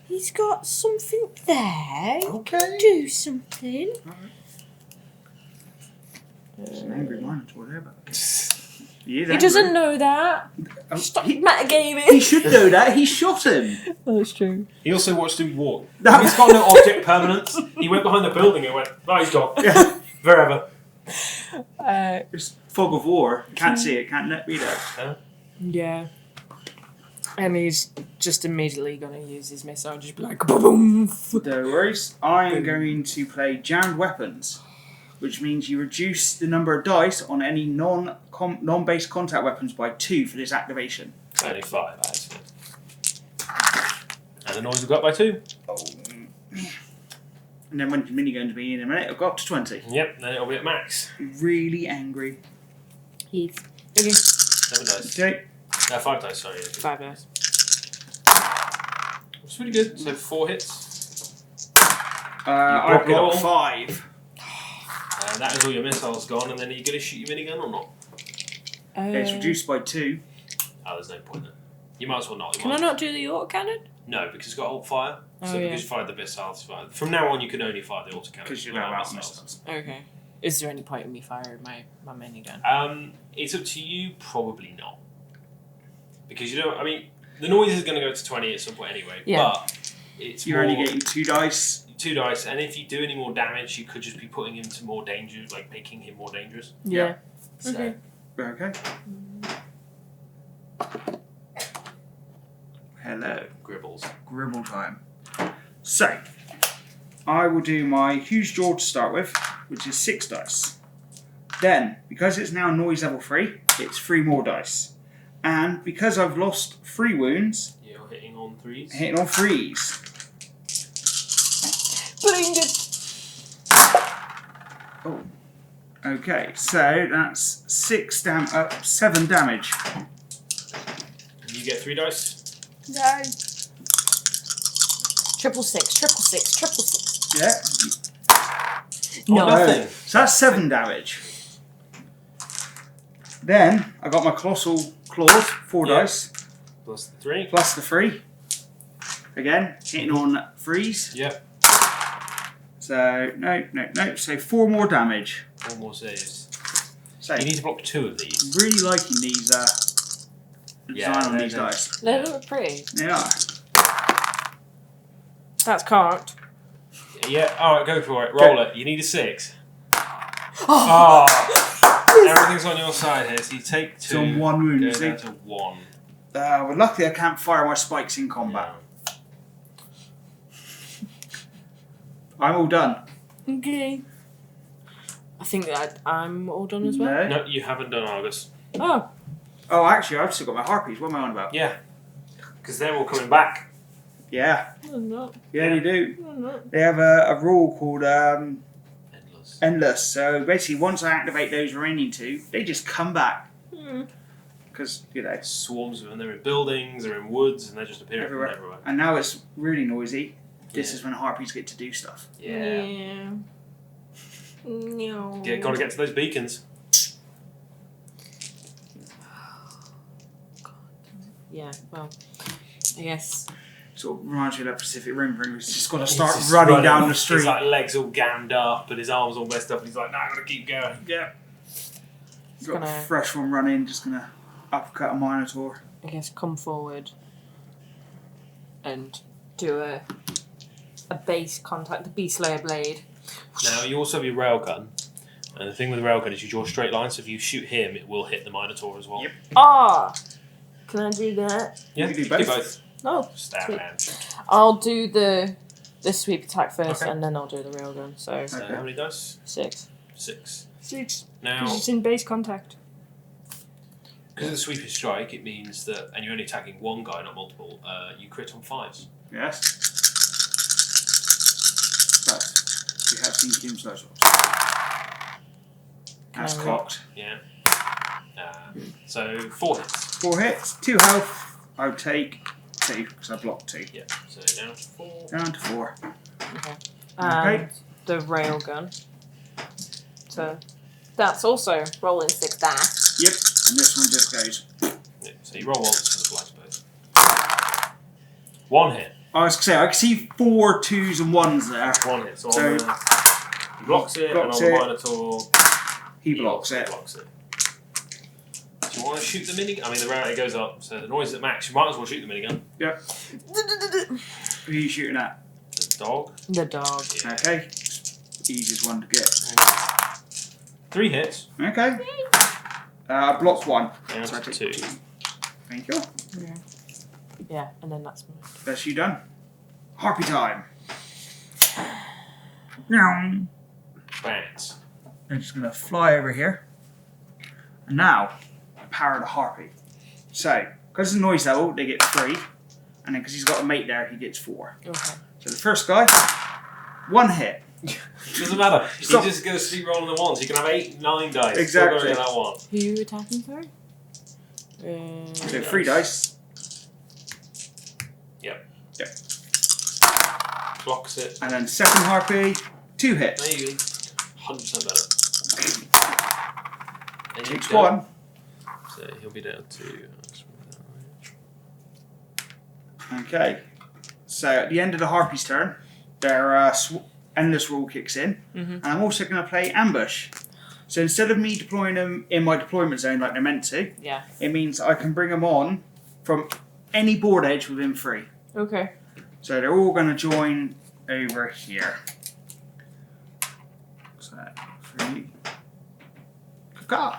He's got something there. Okay. Do something. It's an angry minotaur there, but he doesn't know that. Stop metagaming. He should know that. He shot him. That's true. He also watched him walk. That- He's got no object permanence. He went behind the building and went, oh, he's gone. Forever. It's fog of war. Can't see it. Can't read it. Yeah. And he's just immediately going to use his missile and just be like, boom. No worries. I am going to play jammed weapons, which means you reduce the number of dice on any non-base contact weapons by 2 for this activation. Only 5, actually. And the noise will go up by 2. Oh. And then when the minigun's be in a minute, it'll go up to 20. Yep, then it'll be at max. Really angry. He's okay. 7 dice. Okay. 5 dice, sorry. 5 dice. It's really good. So 4 hits. I've block it all. got 5. That is all your missiles gone, and then are you going to shoot your minigun or not? It's reduced by 2. Oh, there's no point then. You might as well not. Can I not do the autocannon? No, because it's got hold fire. So yeah. because you fired the missiles, from now on you can only fire the autocannon. Because you're without not out missiles. missiles. Okay. Is there any point in me firing my minigun? It's up to you. Probably not. Because you don't. I mean, the noise is going to go to 20 at some point anyway. Yeah. But it's You're more, only getting 2 dice. 2 dice, and if you do any more damage, you could just be putting him to more danger, like making him more dangerous. Yeah. So, Okay. Okay. Hello. Gribbles. Gribble time. So, I will do my huge jaw to start with, which is 6 dice. Then, because it's now noise level 3, it's 3 more dice. And because I've lost 3 wounds, You're hitting on 3s. hitting on 3s. Bring it. Oh. Okay, so that's 7 damage. You get 3 dice. No. 666. Yeah. No. Nothing. So that's 7 damage. Then I got my colossal claws, 4 Yeah. dice, Plus the 3. plus the 3. Again, hitting on 3s. Yep. So no. So 4 more damage. 4 more saves. So You need to block 2 of these. really liking these Yeah, design on they're- these dice. They look pretty. They are. That's cocked. Yeah, alright, go for it. Roll it. You need a 6. Oh! Everything's on your side here, so you take 2. It's on 1 wound, Go you see. down to 1. Well, luckily I can't fire my spikes in combat. Yeah. I'm all done. Okay. I think that I'm all done as well. No. No, you haven't done Argus. Oh. Oh, actually, I've still got my harpies. What am I on about? Yeah. Because they're all coming back. Yeah. No, not. Yeah, they do. No, not. They have a rule called Endless. Endless. So basically, once I activate those remaining 2, they just come back. Hmm. Because, Swarms of them. They're in buildings, they're in woods, and they just appear Everywhere. from everywhere. And now it's really noisy. This Yeah. is when harpies get to do stuff. Yeah. No. Gotta get to those beacons. Yeah, well, I guess. Sort of reminds me of that Pacific Rim thing. He's just got to He's start just running down the street. His like, legs all gammed up and his arms all messed up, and he's like, no, I'm gonna keep going. Yeah. Got gonna- a fresh one running, just going to uppercut a Minotaur. I guess come forward and do a base contact, the Beast Slayer blade. Now you also have your railgun, and the thing with the railgun is you draw a straight line. So if you shoot him, it will hit the Minotaur as well. Yep. Ah, can I do that? Yeah, You can do both. No. Stab Sweet. and shoot. I'll do the sweep attack first, Okay. and then I'll do the railgun. So So how many dice? 6. 6. 6. Now, Because it's in base contact. because of the sweeping strike, it means that, and you're only attacking one guy, not multiple. You crit on 5s. Yes. But we have seen Kim's low shots. That's Can I cocked. Yeah. So 4 hits. 4 hits, 2 health. I would take 2 because I blocked 2. Yeah. So down to 4. Down to 4. Okay. Okay. And the railgun. So that's also rolling 6 dice. Yep. And this one just goes. Yeah, so you roll once for the flag space. 1 hit. I was going to say, I can see 4 2s and 1s there. 1 hit. So, So- on the, he blocks it, Blocks and on it. the Minotaur, He blocks it. Blocks it. Do you want to shoot the minigun? I mean, the rarity goes up, so the noise is at max. You might as well shoot the minigun. Yep. Who are you shooting at? The dog. The dog. Yeah. Okay. Easiest one to get. 3 hits. Okay. Block 1. Down So I to take 2. Thank you. Okay. Yeah, and then that's mine. That's you done. Harpy time. Now. Bats. I'm just going to fly over here. And now, I power the harpy. So, because it's a noise level, they get 3. And then because he's got a mate there, he gets 4. Okay. So the first guy, 1 hit. Doesn't matter. Stop. He just goes to keep rolling the ones. You can have 8, 9 dice. Exactly. Still gotta get that 1. Who are you attacking, sorry? So 3 dice. Blocks it. And then second harpy, 2 hits. There you go. 100% better. And you Takes go. 1. So he'll be down to. Okay. So at the end of the harpy's turn, their endless rule kicks in. Mm-hmm. And I'm also going to play ambush. So instead of me deploying them in my deployment zone like they're meant to, Yeah. it means I can bring them on from any board edge within 3. Okay. So they're all going to join over here. So 3. Caca.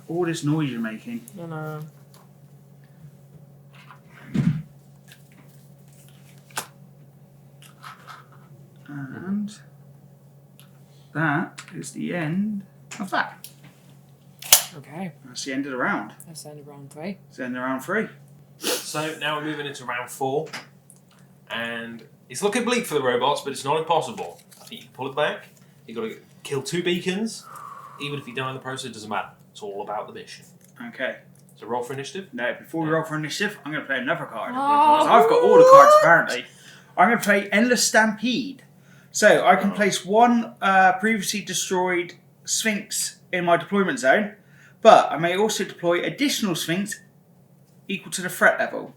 All this noise you're making. No, no. And that is the end of that. Okay. That's the end of the round. That's the end of round 3. It's the end of round 3. So now we're moving into round 4. And it's looking bleak for the robots, but it's not impossible. I think you can pull it back. You've got to kill 2 beacons. Even if you die in the process, it doesn't matter. It's all about the mission. Okay. So roll for initiative. Now, before we roll for initiative, I'm going to play another card. Oh, Because I've got all the cards, apparently. I'm going to play Endless Stampede. So, I can place 1 previously destroyed Sphinx in my deployment zone, but I may also deploy additional Sphinx equal to the threat level.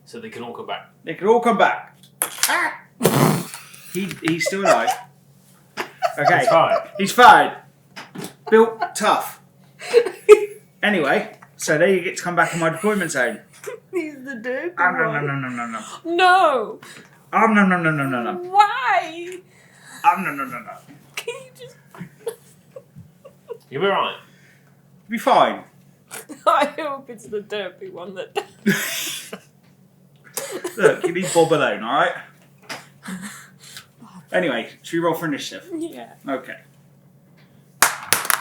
So they can all come back. They can all come back. Ah! He's still alive. Okay. It's fine. He's fine. Built tough. Anyway, so there you get to come back in my deployment zone. He's the dirty No, no, one. no, no, no, no. No. No, no, no, no, no, no, no. Why? No, no, no, no. Can you just... You'll be right. Be fine. I hope it's the derpy one that... Look, you leave Bob alone, alright? Anyway, should we roll for initiative? Yeah. Okay.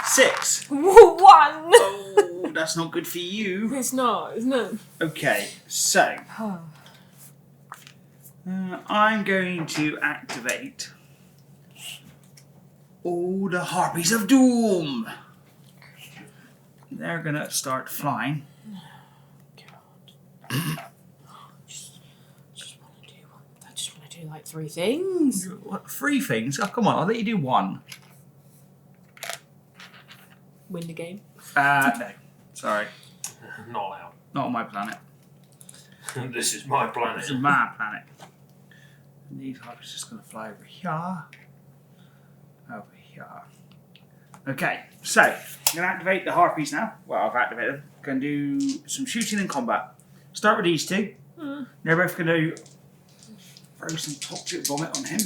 6. 1! Oh, that's not good for you. It's not, isn't it? Okay, so I'm going to activate all the Harpies of Doom. They're going to start flying. God. I just want to do like 3 things. What, 3 things? Oh, come on, I'll let you do 1. Win the game. No. Sorry. Not allowed. Not on my planet. This is my planet. It's my planet. And these Harpies are just going to fly over here. Over here. Okay, so I'm going to activate the harpies now. Well, I've activated them. Going to do some shooting and combat. Start with these two. They're both going to throw some toxic vomit on him.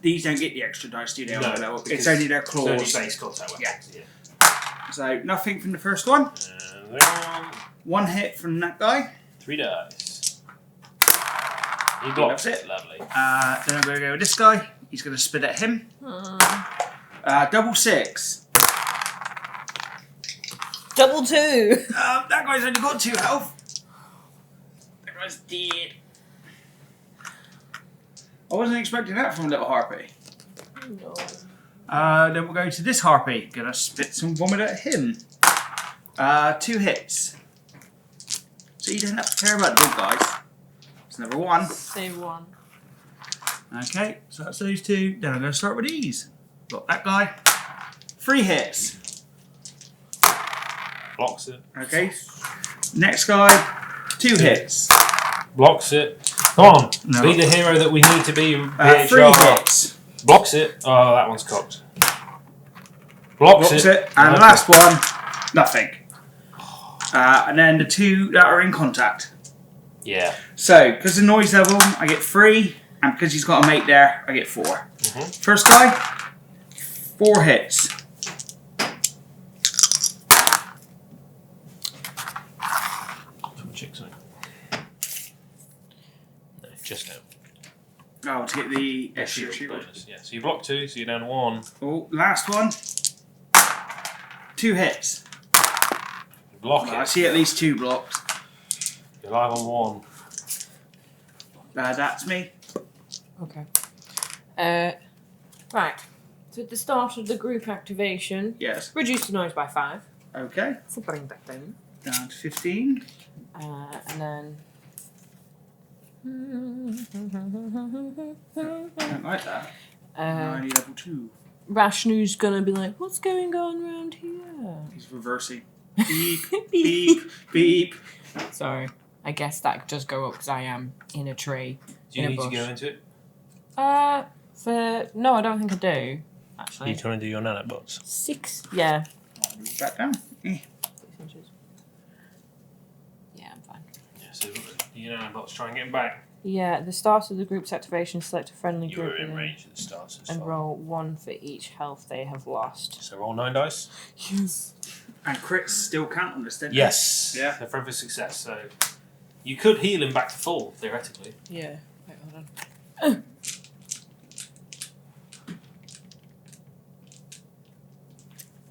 These don't get the extra dice, do they? No, it's only their claws. It's only base contact weapons. Yeah. So nothing from the first one. And then 1 hit from that guy. 3 dice. He blocks it. Lovely. Then I'm going to go with this guy. He's going to spit at him. Double 6. Double 2. That guy's only got 2 health. That guy's dead. I wasn't expecting that from a little harpy. No. Then we'll go to this harpy. Gonna spit some vomit at him. 2 hits. So you don't have to care about the big guys. It's number 1. Save 1. Okay, so that's those 2. Then I'm going to start with these. Got that guy. 3 hits. Blocks it. Okay. Next guy. 2 hits. Blocks it. Come on. No. Be the hero that we need to be. 3 hits. Blocks it. Oh, that one's cocked. Blocks it. And the last one, nothing. And then the 2 that are in contact. Yeah. So, because the noise level, I get 3. And because he's got a mate there, I get 4. First guy, 4 hits. No, just now. Oh, to get the extra Shield shield. bonus. Yeah, so you block 2, so you're down 1. Oh, last one. 2 hits. You block I it. see at least 2 blocks. You're live on 1. That's me. Okay. Right. So at the start of the group activation, Yes. reduce the noise by 5. Okay. So bring that down. Down to 15. And then. Don't like that. I need level 2. Rashnu's gonna be like, what's going on around here? He's reversing. Beep, beep, beep. Sorry. I guess that does go up because I am in a tree. Do you in a need to bush. go into it? No, I don't think I do. Actually. Are you trying to do your nanobots? 6. Yeah. I'll move back down. 6 inches. Yeah, I'm fine. Yeah, so your nanobots try and get him back. Yeah, at the start of the group's activation, select a friendly You group were in within range at the start, so it's and fine. roll 1 for each health they have lost. So roll 9 dice. Yes. And crits still count on this, don't they? Yes. Yeah. They're forever success. So you could heal him back to full theoretically. Yeah. Wait, hold on.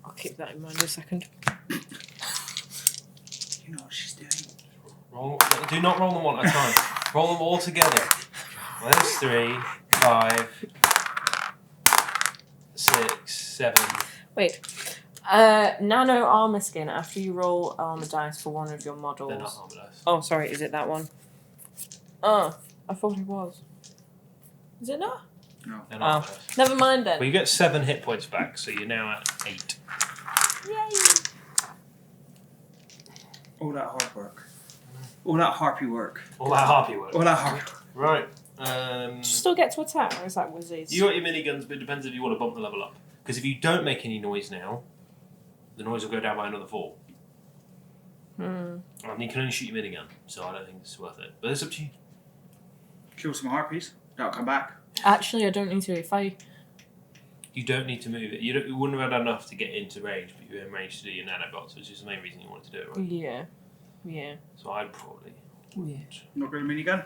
I'll keep that in mind a second. You know what she's doing. Do not roll them one at a time. Roll them all together. Well, there's 3, 5, 6, 7. Wait. Nano armor skin. After you roll armor dice for one of your models. They're not armor dice. Oh, sorry. Is it that one? Oh, I thought it was. Is it not? No. They're not armor dice. Never mind then. Well, you get 7 hit points back, so you're now at 8. Yay! All that hard work. All that harpy work. All that harpy work. All that hard work. Right. Do you still get to attack, or is that wizards? You got your miniguns, but it depends if you want to bump the level up. Because if you don't make any noise now, the noise will go down by another 4. And you can only shoot your minigun, so I don't think it's worth it. But it's up to you. Kill some harpies. That'll come back. Actually, I don't need to. If I... You don't need to move it. You wouldn't have had enough to get into range, but you're in range to do your nanobots, which is the main reason you wanted to do it, right? Yeah. Yeah. So I'd probably... Yeah. Not got a minigun?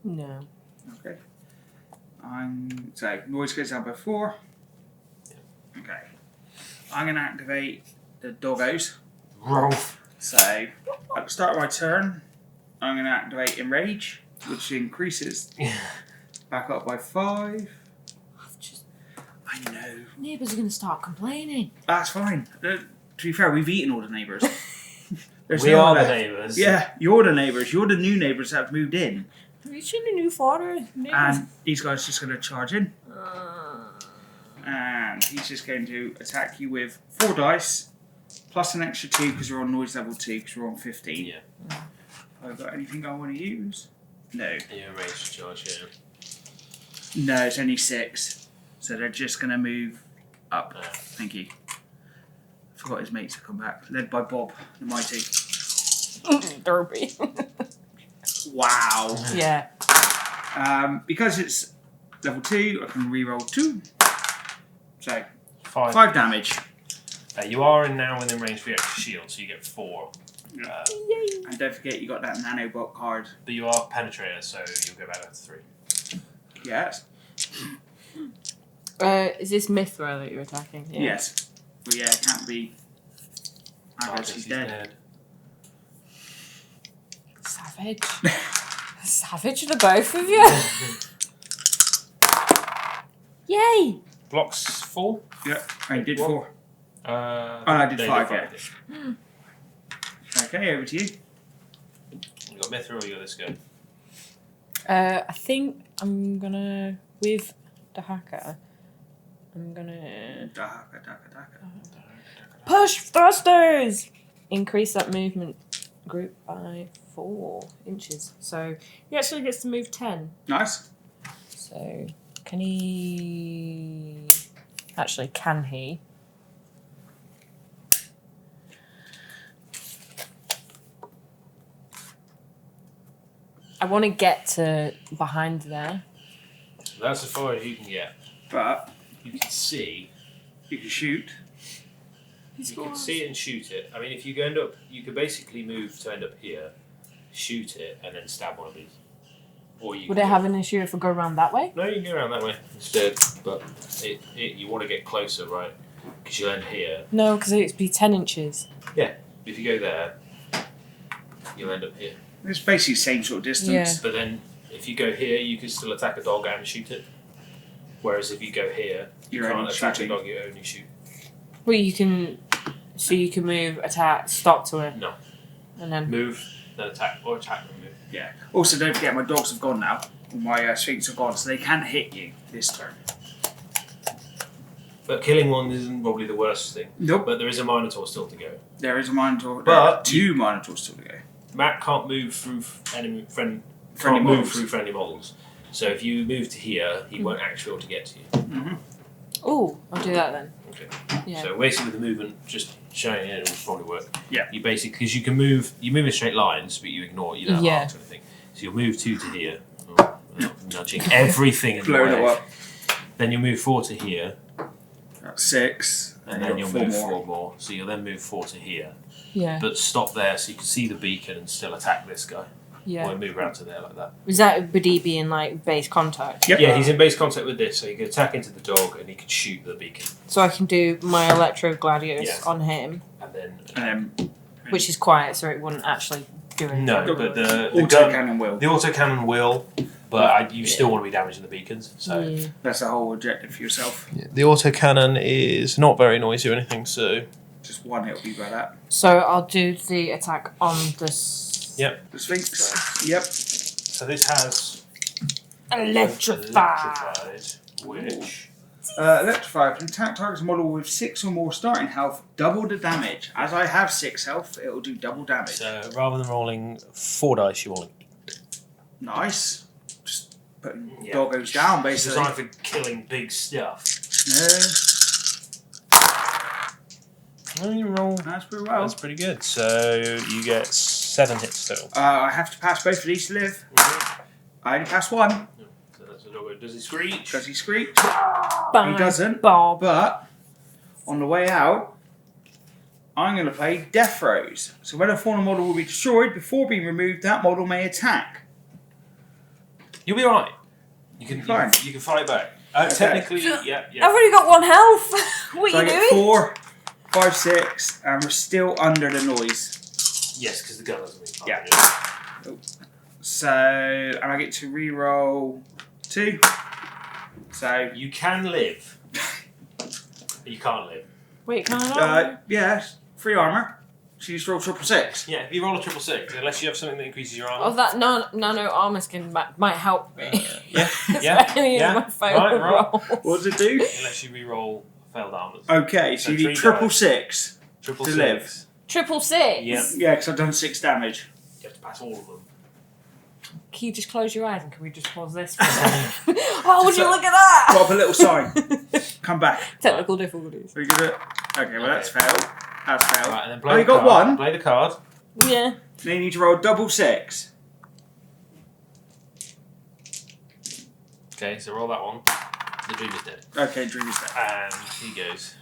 No. Okay. So, noise goes down by 4. Okay. I'm going to activate the doggos. Roll. So, at the start of my turn, I'm going to activate Enrage, which increases back up by 5. I know. Neighbours are going to start complaining. That's fine. To be fair, we've eaten all the neighbours. We are the neighbours. Yeah, you're the neighbours. You're the new neighbours that have moved in. Have you seen a new father? And these guys just going to charge in. And he's just going to attack you with 4 dice, plus an extra 2 because you're on noise level 2 because you're on 15. Yeah. Have I got anything I want to use? No. You're in range to charge, yeah. No, it's only 6. So they're just going to move up. Yeah. Thank you. Forgot his mates to come back. Led by Bob, the mighty. Derby. Wow. Yeah. Because it's level 2, I can reroll 2. So, 5. 5 damage. You are now within range for your extra shield, so you get 4. Yay. And don't forget you got that nanobot card. But you are penetrator, so you'll go back up to 3. Yes. Is this Mithra that you're attacking? Yeah. Yes. Well, yeah, it can't be. I guess he's dead. Savage. Savage, the both of you. Yay! Blocks 4? Yeah, I did 4. I did 5, yeah. Okay, over to you. You got Mithra or you got this guy? I think I'm gonna, with the hacker, I'm gonna push thrusters! Increase that movement group by 4 inches. So he actually gets to move 10. Nice. So can he... Actually, can he? I want to get to behind there. That's as far as you can get. But You can see. you can shoot. You can see it and shoot it. I mean, if you go end up, you could basically move to end up here, shoot it, and then stab one of these. Or you Would it have an issue if I go around that way? No, you can go around that way instead. But you want to get closer, right? Because you'll end here. No, because it'd be 10 inches. Yeah. If you go there, you'll end up here. It's basically the same sort of distance. Yeah. But then, if you go here, you can still attack a dog and shoot it. Whereas if you go here, you You're can't only attack shooting. a dog, you only shoot. Well, you can... So you can move, attack, stop to it. No. And then... Move, then attack, or attack and move. Yeah. Also, don't forget my dogs have gone now. My Sphinx have gone, so they can hit you this turn. But killing one isn't probably the worst thing. Nope. But there is a Minotaur still to go. There is a Minotaur. But 2 Minotaurs still to go. Matt can't move through friendly models. through friendly models. So if you move to here, he won't actually be able to get to you. Mm-hmm. Oh, I'll do that then. Okay. Yeah. So basically, with the movement, just showing it will probably work. Yeah. You basically because you move in straight lines, but you ignore you don't have Yeah. arcs or anything. So you'll move 2 to here, nudging everything in the Blown it way. up. Then you'll move 4 to here, That's 6. and then you'll 4 move more. 4 more. So you'll then move 4 to here, Yeah. but stop there so you can see the beacon and still attack this guy. Yeah. Or move around to there like that. Is that would he be in like base contact? Yep. Yeah, he's in base contact with this, so he can attack into the dog and he can shoot the beacon. So I can do my Electro Gladius Yeah. on him, And then And then which is quiet, so it wouldn't actually do anything. no, but the auto gun, cannon will. the autocannon will, but you still want to be damaging the beacons. So Yeah. That's the whole objective for yourself. the autocannon is not very noisy or anything. So Just 1 it'll be by that. So I'll do the attack on this. Yep. The Sphinx. Yep. So this has Electrified. which Electrify. If an attack targets a model with 6 or more starting health, double the damage. As I have 6 health, it'll do double damage. so rather than rolling 4 dice, you're rolling. Nice. Just putting Yeah. doggos down, It's basically. designed for killing big stuff. No, You roll. that's pretty well. That's pretty good. So you get 7 hits total. I have to pass both of these to live. I only pass 1. So that's a dog. Does he screech? Does he screech? Bye, He doesn't. Bob. But on the way out, I'm going to play Death Throes. So when a fallen model will be destroyed, before being removed, that model may attack. You'll be alright. You can Fine. you can fight back. Okay. Technically, yeah. I've only got 1 health. What So are I you get doing? 4, 5, 6, and we're still under the noise. Yes, because the gun doesn't mean Yeah. So, and I get to re-roll 2. So, You can live. You can't live. Wait, can I not? yeah, 3 armor. So you just roll 666. Yeah, if you roll a 666, unless you have something that increases your Oh, armor. that nano armor skin might help me. Yeah, Especially in my failed right. rolls. What does it do? Unless you re-roll failed armors. Okay, so So you 3 need 666 Triple to six. live. 666. Yeah. Yeah, because I've done 6 damage. You have to pass all of them. Can you just close your eyes and can we just pause this for a second? Oh, would you look at that? Put up a little sign. Come back. Technical difficulties. Are you good? Okay, well that's failed. That's failed. Right, and then play Oh, the you got card. one? Play the card. Yeah. Then you need to roll double 6. Okay, so roll that one. The dream is dead. Okay, dream is dead. And he goes.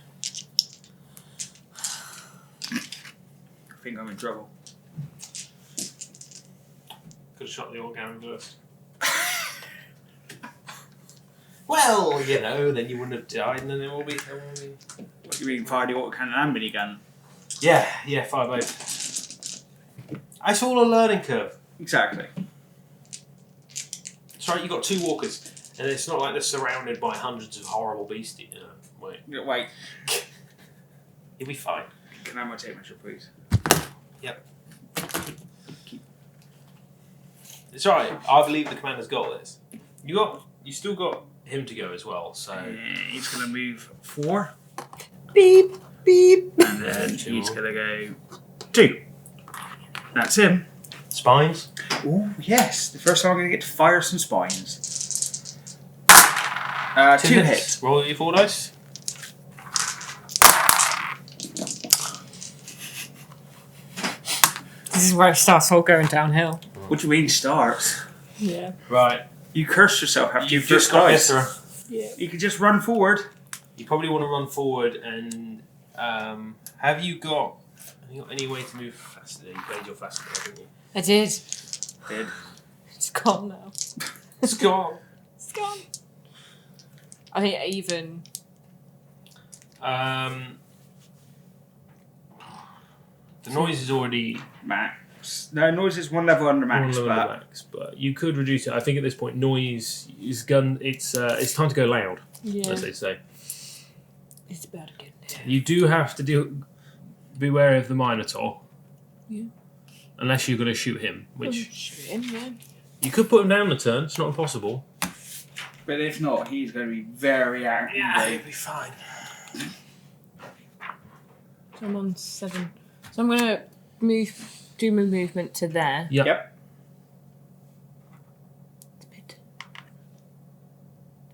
I think I'm in trouble. Could have shot the organ first. Well, you know, then you wouldn't have died, and then it will be. What do you mean, fire the autocannon and minigun? Yeah, fire both. It's all a learning curve. Exactly. That's right. You got 2 walkers, and it's not like they're surrounded by hundreds of horrible beasties. You know, Wait. you'll be fine. Can I have my tape measure, please? Yep. It's alright. I believe the commander's got this. You still got him to go as well. So He's going to move 4. Beep, beep. And then he's going to go 2. That's him. spines. Oh, yes. The first time I'm going to get to fire some spines. 2 hits. Roll your 4 dice. This is where it starts all going downhill. What do you mean starts? Yeah. Right. You cursed yourself after you You've just first got dice. Mithra. Yeah. You can just run forward. You probably want to run forward and have you got any way to move faster? You played your faster, haven't you? I did. Did. It's gone now. It's gone. It's gone. I think even. The noise is already Max. No, noise is 1 level under max. one level but max, but you could reduce it. I think at this point, noise is gun. It's time to go loud, Yeah. as they say. It's about to get there. You do have to be wary of the Minotaur. Yeah. Unless you're going to shoot him, which Shoot him, yeah. you could put him down the turn. It's not impossible. But if not, he's going to be very angry. it'll be fine. So I'm on 7. So I'm gonna do my movement to there. Yep. It's a bit.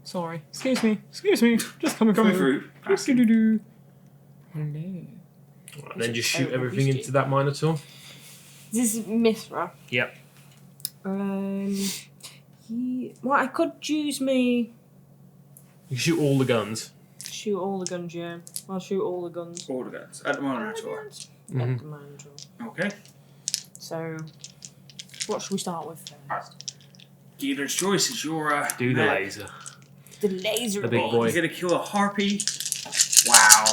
Sorry. Excuse me. Just coming through. Hello. Right, then just shoot terrible everything beastie. into that Minotaur. This is Mithra. Yep. Well, I could use me. You shoot all the guns. Shoot all the guns, yeah. I'll shoot all the guns. All the guns. At the Minotaur. At Mhm. the Minotaur. Okay. So, what should we start with first? Dealer's choice is your. Do the map. laser. The laser The big beam. boy. You're going to kill a harpy. Wow.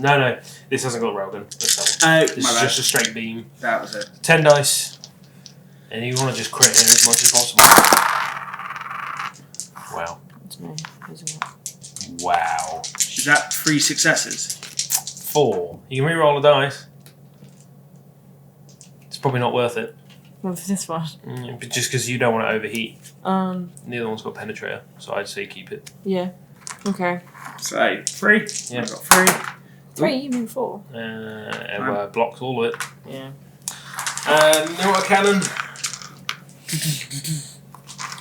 No, this hasn't got a railgun. That's that one. Oh, This my is bad. just a straight beam. That was it. 10 dice. And you want to just crit here as much as possible. Wow. That's me, isn't it? Wow. Is that 3 successes? 4. You can re-roll a dice. It's probably not worth it. What was this one? But just because you don't want to overheat. The other one's got penetrator, so I'd say keep it. Yeah. Okay. So, 3. Yeah. I got 3. 3, you mean 4? It blocks all of it. Yeah. You know what, cannon?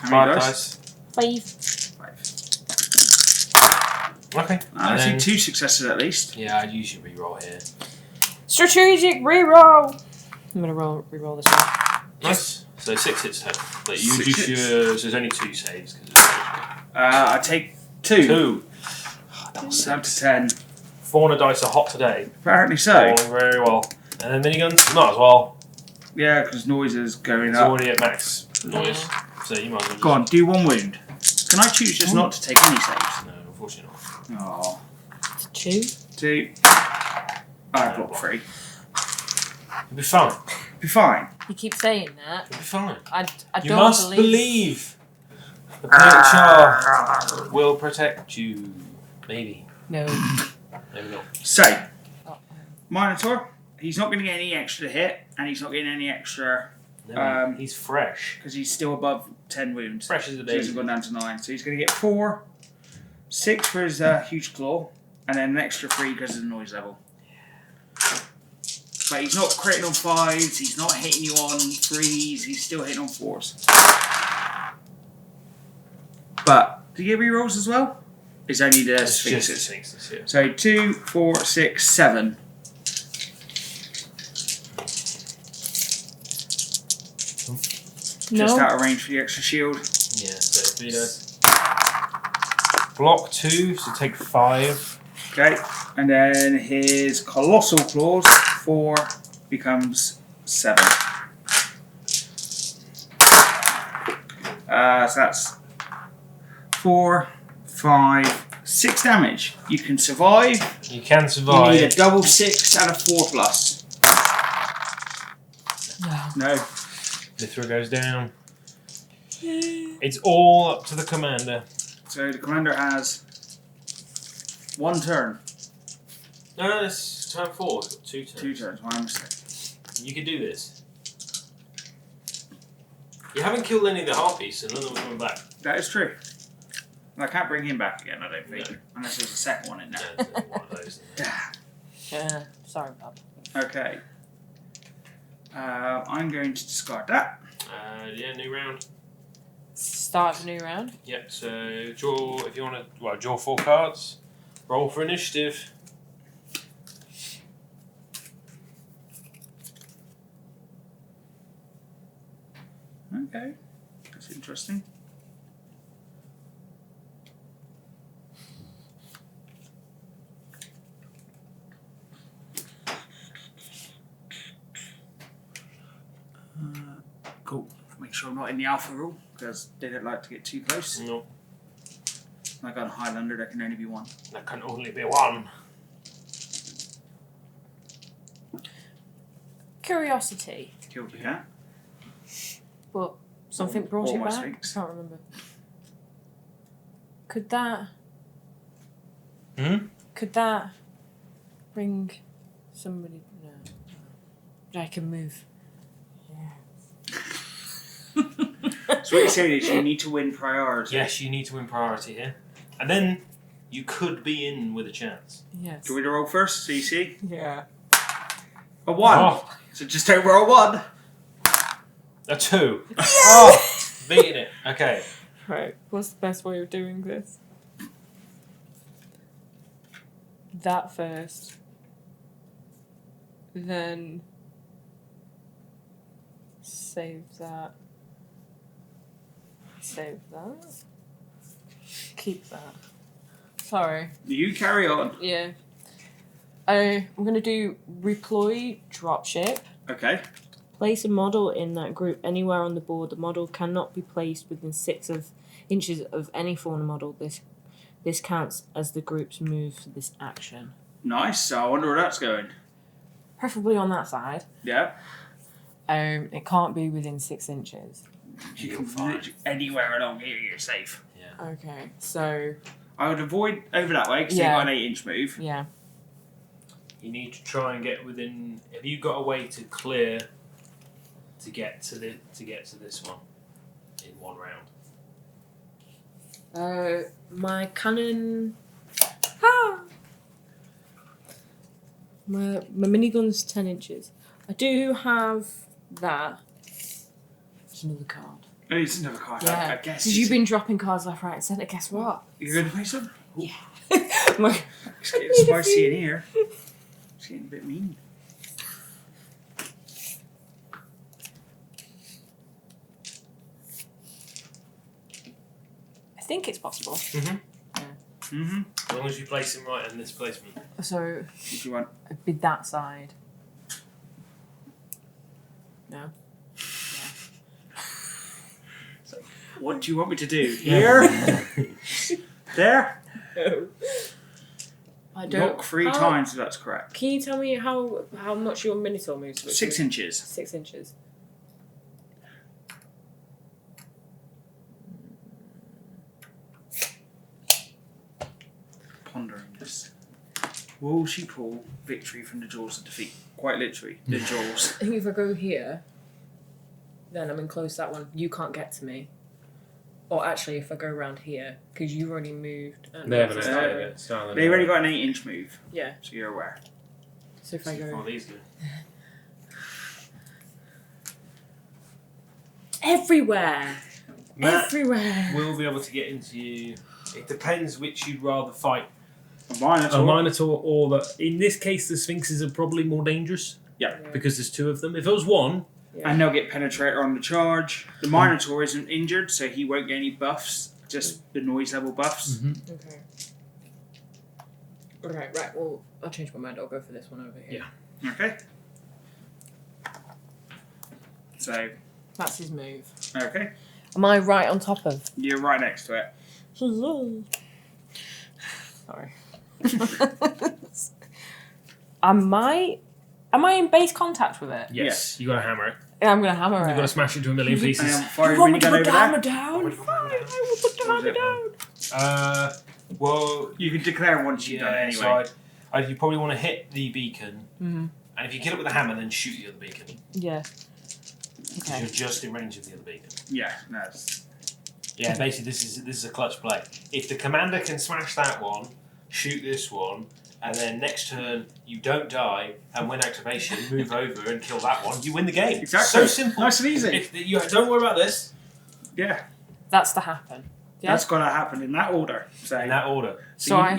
How many 5 dice? dice. 5. Okay. I And see then- 2 successes at least. Yeah, I'd use your re-roll here. Strategic reroll! I'm gonna re-roll this one. Nice. So 6 hits total. But you 6 reduce hits. your... So there's only 2 saves. I take 2. 2. Down to 10. 400 dice are hot today. Apparently so. Rolling very well. And then miniguns? Not as well. Yeah, because noise is going It's up. already at max noise. So you might as well just... Go on, do 1 wound. Can I choose just not to take any saves? No, unfortunately not. Oh. 2. 2. I block 3. You'll be fine. Be fine. You keep saying that. You'll be fine. I You don't must believe. The Panther will protect you. Maybe. No. Maybe not. So, Oh. Minotaur, he's not going to get any extra hit, and he's not getting any extra No, he's fresh. because he's still above 10 wounds. Fresh as a So he daisy. hasn't gone down to 9. So he's going to get 4, 6 for his huge claw, and then an extra 3 because of the noise level. But he's not critting on 5s, he's not hitting you on 3s, he's still hitting on 4s. But, do you get rerolls as well? It's only the Sphinxes. Sphinxes, yeah. So 2, 4, 6, 7. No. Just out of range for the extra shield. Yeah, so 3 dice. Block 2, so take 5. Okay, and then his Colossal Claws, 4 becomes 7. So that's 4, 5, 6 damage. You can survive. You can survive. You need a double 6 and a 4+. No. Mithra goes down. It's all up to the commander. So the commander has 1 turn. No, it's turn 4. It's got 2 turns. 2 turns, my mistake. You can do this. You haven't killed any of the harpies, so none of them are coming back. That is true. And I can't bring him back again, I don't think. No. Unless there's a second one in there. Yeah, there's one of those. Yeah, sorry, Bob. Okay. I'm going to discard that. Yeah, new round. Start of a new round. Yep, so draw, if you want to, well, draw 4 cards. Roll for initiative. Okay. That's interesting. Cool. Make sure I'm not in the alpha rule, because they don't like to get too close. No, Like on Highlander, there can only be 1. that can only be 1. Curiosity, Killed the cat. but something brought it Almost back. Sphinx. I can't remember. Could that? Hmm? Could that bring somebody? No. I can move. So what you're saying is you need to win priority. Yes, you need to win priority here. And then you could be in with a chance. Yes. Do we roll first, so you see? Yeah. A 1. Oh, So just don't roll 1. a 2. Oh, beating it. Okay. Right. What's the best way of doing this? That first. Then save that. Save that. Keep that. Sorry. You carry on. Yeah. I'm going to do reploy dropship. Okay. Place a model in that group anywhere on the board. The model cannot be placed within 6 inches of any fauna model. This counts as the group's move for this action. Nice. So I wonder where that's going. Preferably on that side. Yeah. It can't be within 6 inches. You You're can fine. literally anywhere along here, you're safe. Yeah. Okay, so I would avoid over that way because Yeah. they've got an 8-inch move. yeah. You need to try and get within. Have you got a way to clear to get to this one in 1 round? My cannon. Ah! My minigun's 10 inches. I do have that. It's another card. Oh, it's another card. Yeah, I guess. because you've been dropping cards left, right, and centre. Guess what? You're going to play some? Yeah. My, It's getting need a spicy few. in here. It's getting a bit mean. I think it's possible. Mm-hmm. Mm-hmm. As long as you place him right in this placement. So What do you want? it'd be that side. No. What do you want me to do? Here? There? No. I don't. Knock 3 how- times if that's correct. Can you tell me how much your Minotaur moves? 6 inches. 6 inches. Pondering this. Will she pull victory from the jaws of defeat? Quite literally, the jaws. I think if I go here, then I'm enclosed to that one. You can't get to me. Or actually, if I go around here, because you've already moved. They haven't started started it. it. Started They've already got an 8-inch move, Yeah. so you're aware. So if I go. Oh, these go. Everywhere. Matt Everywhere. will be able to get into you. It depends which you'd rather fight. A Minotaur. A Minotaur or the... In this case, the Sphinxes are probably more dangerous. Yeah. Because there's two of them. If it was one... And they'll get Penetrator on the charge. The Minotaur isn't injured, so he won't get any buffs. Just the noise level buffs. Mm-hmm. Okay. Alright, right, well, I'll change my mind. I'll go for this one over here. Yeah. Okay. So... That's his move. Okay. Am I right on top of? You're right next to it. Sorry. Am I in base contact with it? Yes. You got to hammer it. Yeah, I'm going to hammer it. You've got to smash it into a million pieces. Fire You want me to minigun put over the hammer there. down? Fine, I will put the hammer down. Well... You can declare once you've done it anyway. So you probably want to hit the beacon. Mm-hmm. And if you kill it with a hammer, then shoot the other beacon. Yeah. Because Okay. you're just in range of the other beacon. Yeah, that's... Yeah, basically this is a clutch play. If the commander can smash that one, shoot this one, and then next turn you don't die and win activation, move over and kill that one, you win the game. Exactly. So simple. Nice and easy. If you don't worry about this. Yeah. That's to happen. Yeah? That's got to happen in that order. So, In that order.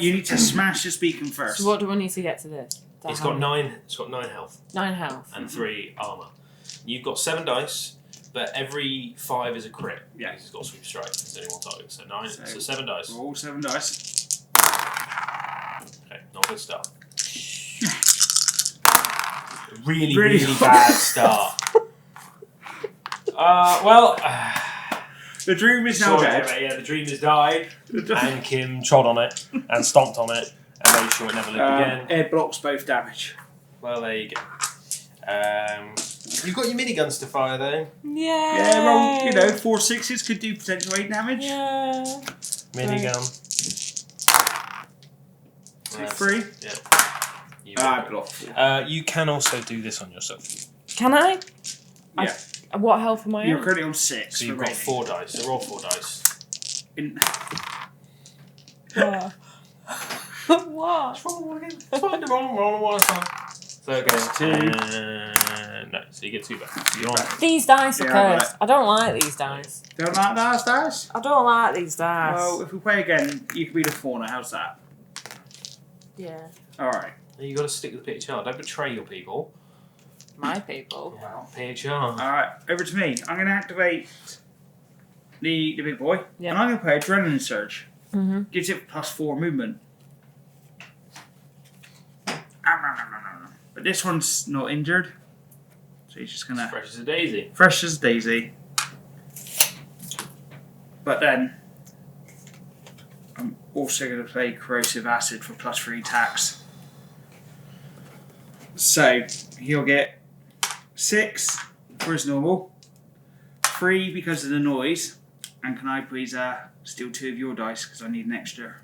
you need to smash this beacon first. So what do I need to get to this? That It's got hammer? 9 health 9 health. and 3 armor. You've got 7 dice, but every 5 is a crit. Yeah. Because it's got sweep strike. It's only one target. So 9. So- So 7 dice. Roll 7 dice. Okay, not a good start. Really, Really really bad start. Well, The dream is now sorry, dead. but yeah, the dream has died, and Kim trod on it and stomped on it and made sure it never lived again. It blocks both damage. Well, there you go. You've got your miniguns to fire though. Yeah. Yeah, roll, 4 6s could do potential 8 damage. Yeah. Minigun. So 3. Yeah. You Block. you can also do this on yourself. Can I? Yeah. What health am I You're on? currently on 6. So you've got 4 dice. So roll 4 dice. What? What? Wrong one. So okay. 2. No, so you get 2 back. So you're on. These dice are Yeah, I got cursed. I don't like these dice. Don't like that, dice? I don't like these dice. Well, if we play again, you can be the fauna. How's that? Yeah. Alright. You got to stick with the PHR. Don't betray your people. My people. Well, PHR. Alright, over to me. I'm going to activate the big boy. Yeah. And I'm going to play Adrenaline Surge. Mm-hmm. Gives it +4 movement. But this one's not injured. So he's just going to... Fresh as a daisy. Fresh as Daisy. But then... I'm also going to play Corrosive Acid for +3 attacks. So, he'll get 6 for his normal. 3 because of the noise. And can I please steal 2 of your dice because I need an extra?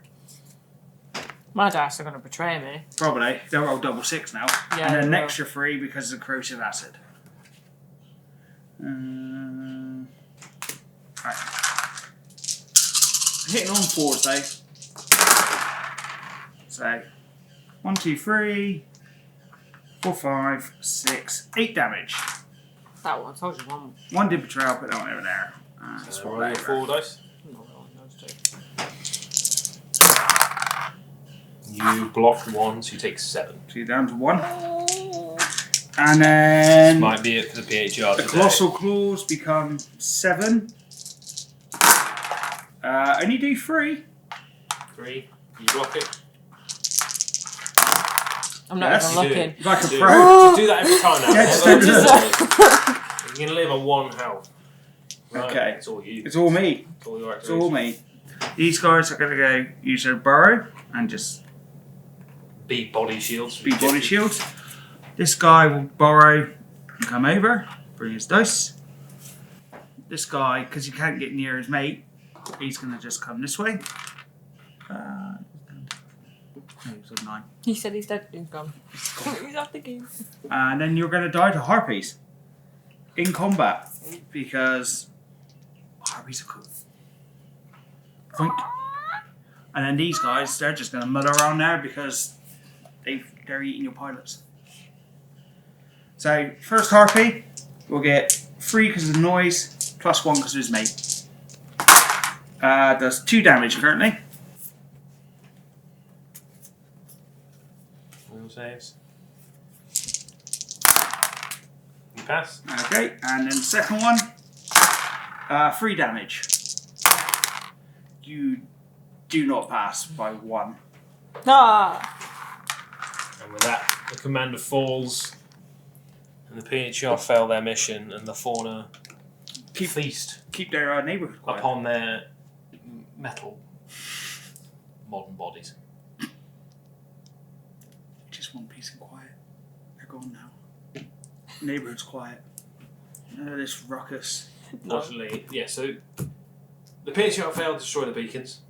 My dice are going to betray me. Probably. They'll roll double 6 now. Yeah, and then an they will. extra 3 because of the Corrosive Acid. Right. Hitting on 4s though. So, 1, 2, 3, 4, 5, 6, 8 damage. That one. I told you one. 1 did betrayal, put that one over there. So roll your 4 dice. No, those 2. You blocked 1, so you take 7. So you're down to 1. And then Might be it for the PHR the today. Colossal Claws become 7. Only do 3. 3. You block it. I'm not Yes, even you do. looking. Like a Do. pro. Just do that every time now. Yeah, just Never do just- that. You're going to live on 1 health. Right, Okay. It's all you. It's all me. It's all your It's all activation. me. These guys are going to go use their burrow and just Be body shields. be body shields. This guy will borrow and come over, bring his dice. This guy, because he can't get near his mate, he's going to just come this way. No, he's on 9. He said he's dead. He's gone. He's off the game. And then you're going to die to harpies in combat because harpies are cool. Boink. And then these guys, they're just going to muddle around there because they're eating your pilots. So, first harpy will get 3 because of the noise, +1 because of his mate. Does 2 damage currently. All saves. You pass. Okay, and then the second one, 3 damage. You do not pass by 1. Ah! And with that, the commander falls, and the PHR fail their mission, and the fauna feast Keep their neighbourhood quiet. upon their metal modern bodies. Just one piece of quiet. They're gone now. Neighbourhood's quiet. This ruckus. Unfortunately, yeah, so the PHR failed to destroy the beacons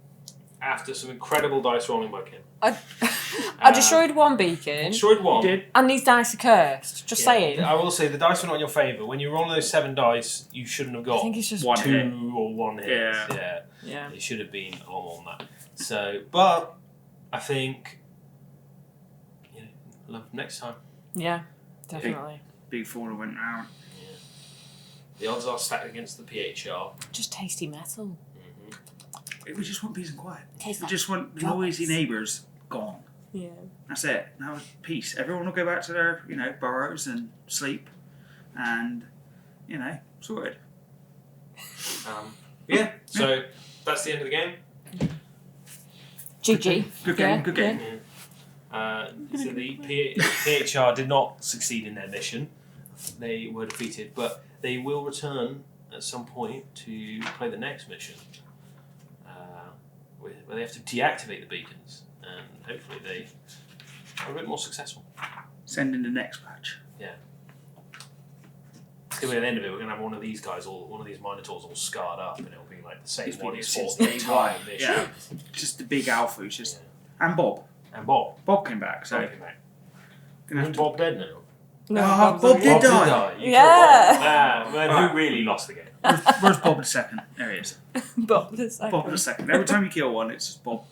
after some incredible dice rolling by Kim. I destroyed one beacon, Destroyed one. You did. and these dice are cursed. Just Yeah, saying. I will say the dice were not in your favour. When you roll those 7 dice, you shouldn't have got I think it's just 1 2 hit. or 1 hit. Yeah. Yeah. It should have been a lot more than that. So, but I think next time. Yeah, definitely. Big fauna went round. Yeah. The odds are stacked against the PHR. Just tasty metal. We just want peace and quiet. Tastes We like just want drugs. noisy neighbours gone. Yeah. That's it. Now peace. Everyone will go back to their, burrows and sleep, and sorted. Yeah. So that's the end of the game. GG. Good game. Yeah, Good game. So the PHR did not succeed in their mission. They were defeated, but they will return at some point to play the next mission, where they have to deactivate the beacons, and hopefully they are a bit more successful. Send in the next patch. It's gonna be at the end of it. We're gonna have one of these guys, one of these Minotaurs, all scarred up, and it'll be like the same It's one been he's since fought the day entire one. mission. Yeah. Just the big alpha who's just and Bob. And Bob. Bob came back, so Came back. gonna have Isn't to. Bob dead now? No, Bob Bob's did okay. die. You Yeah. killed Bob. Man, who really lost the game? Where's Bob the second? There he is. Bob the second. Bob the second. Every time you kill one, it's just Bob.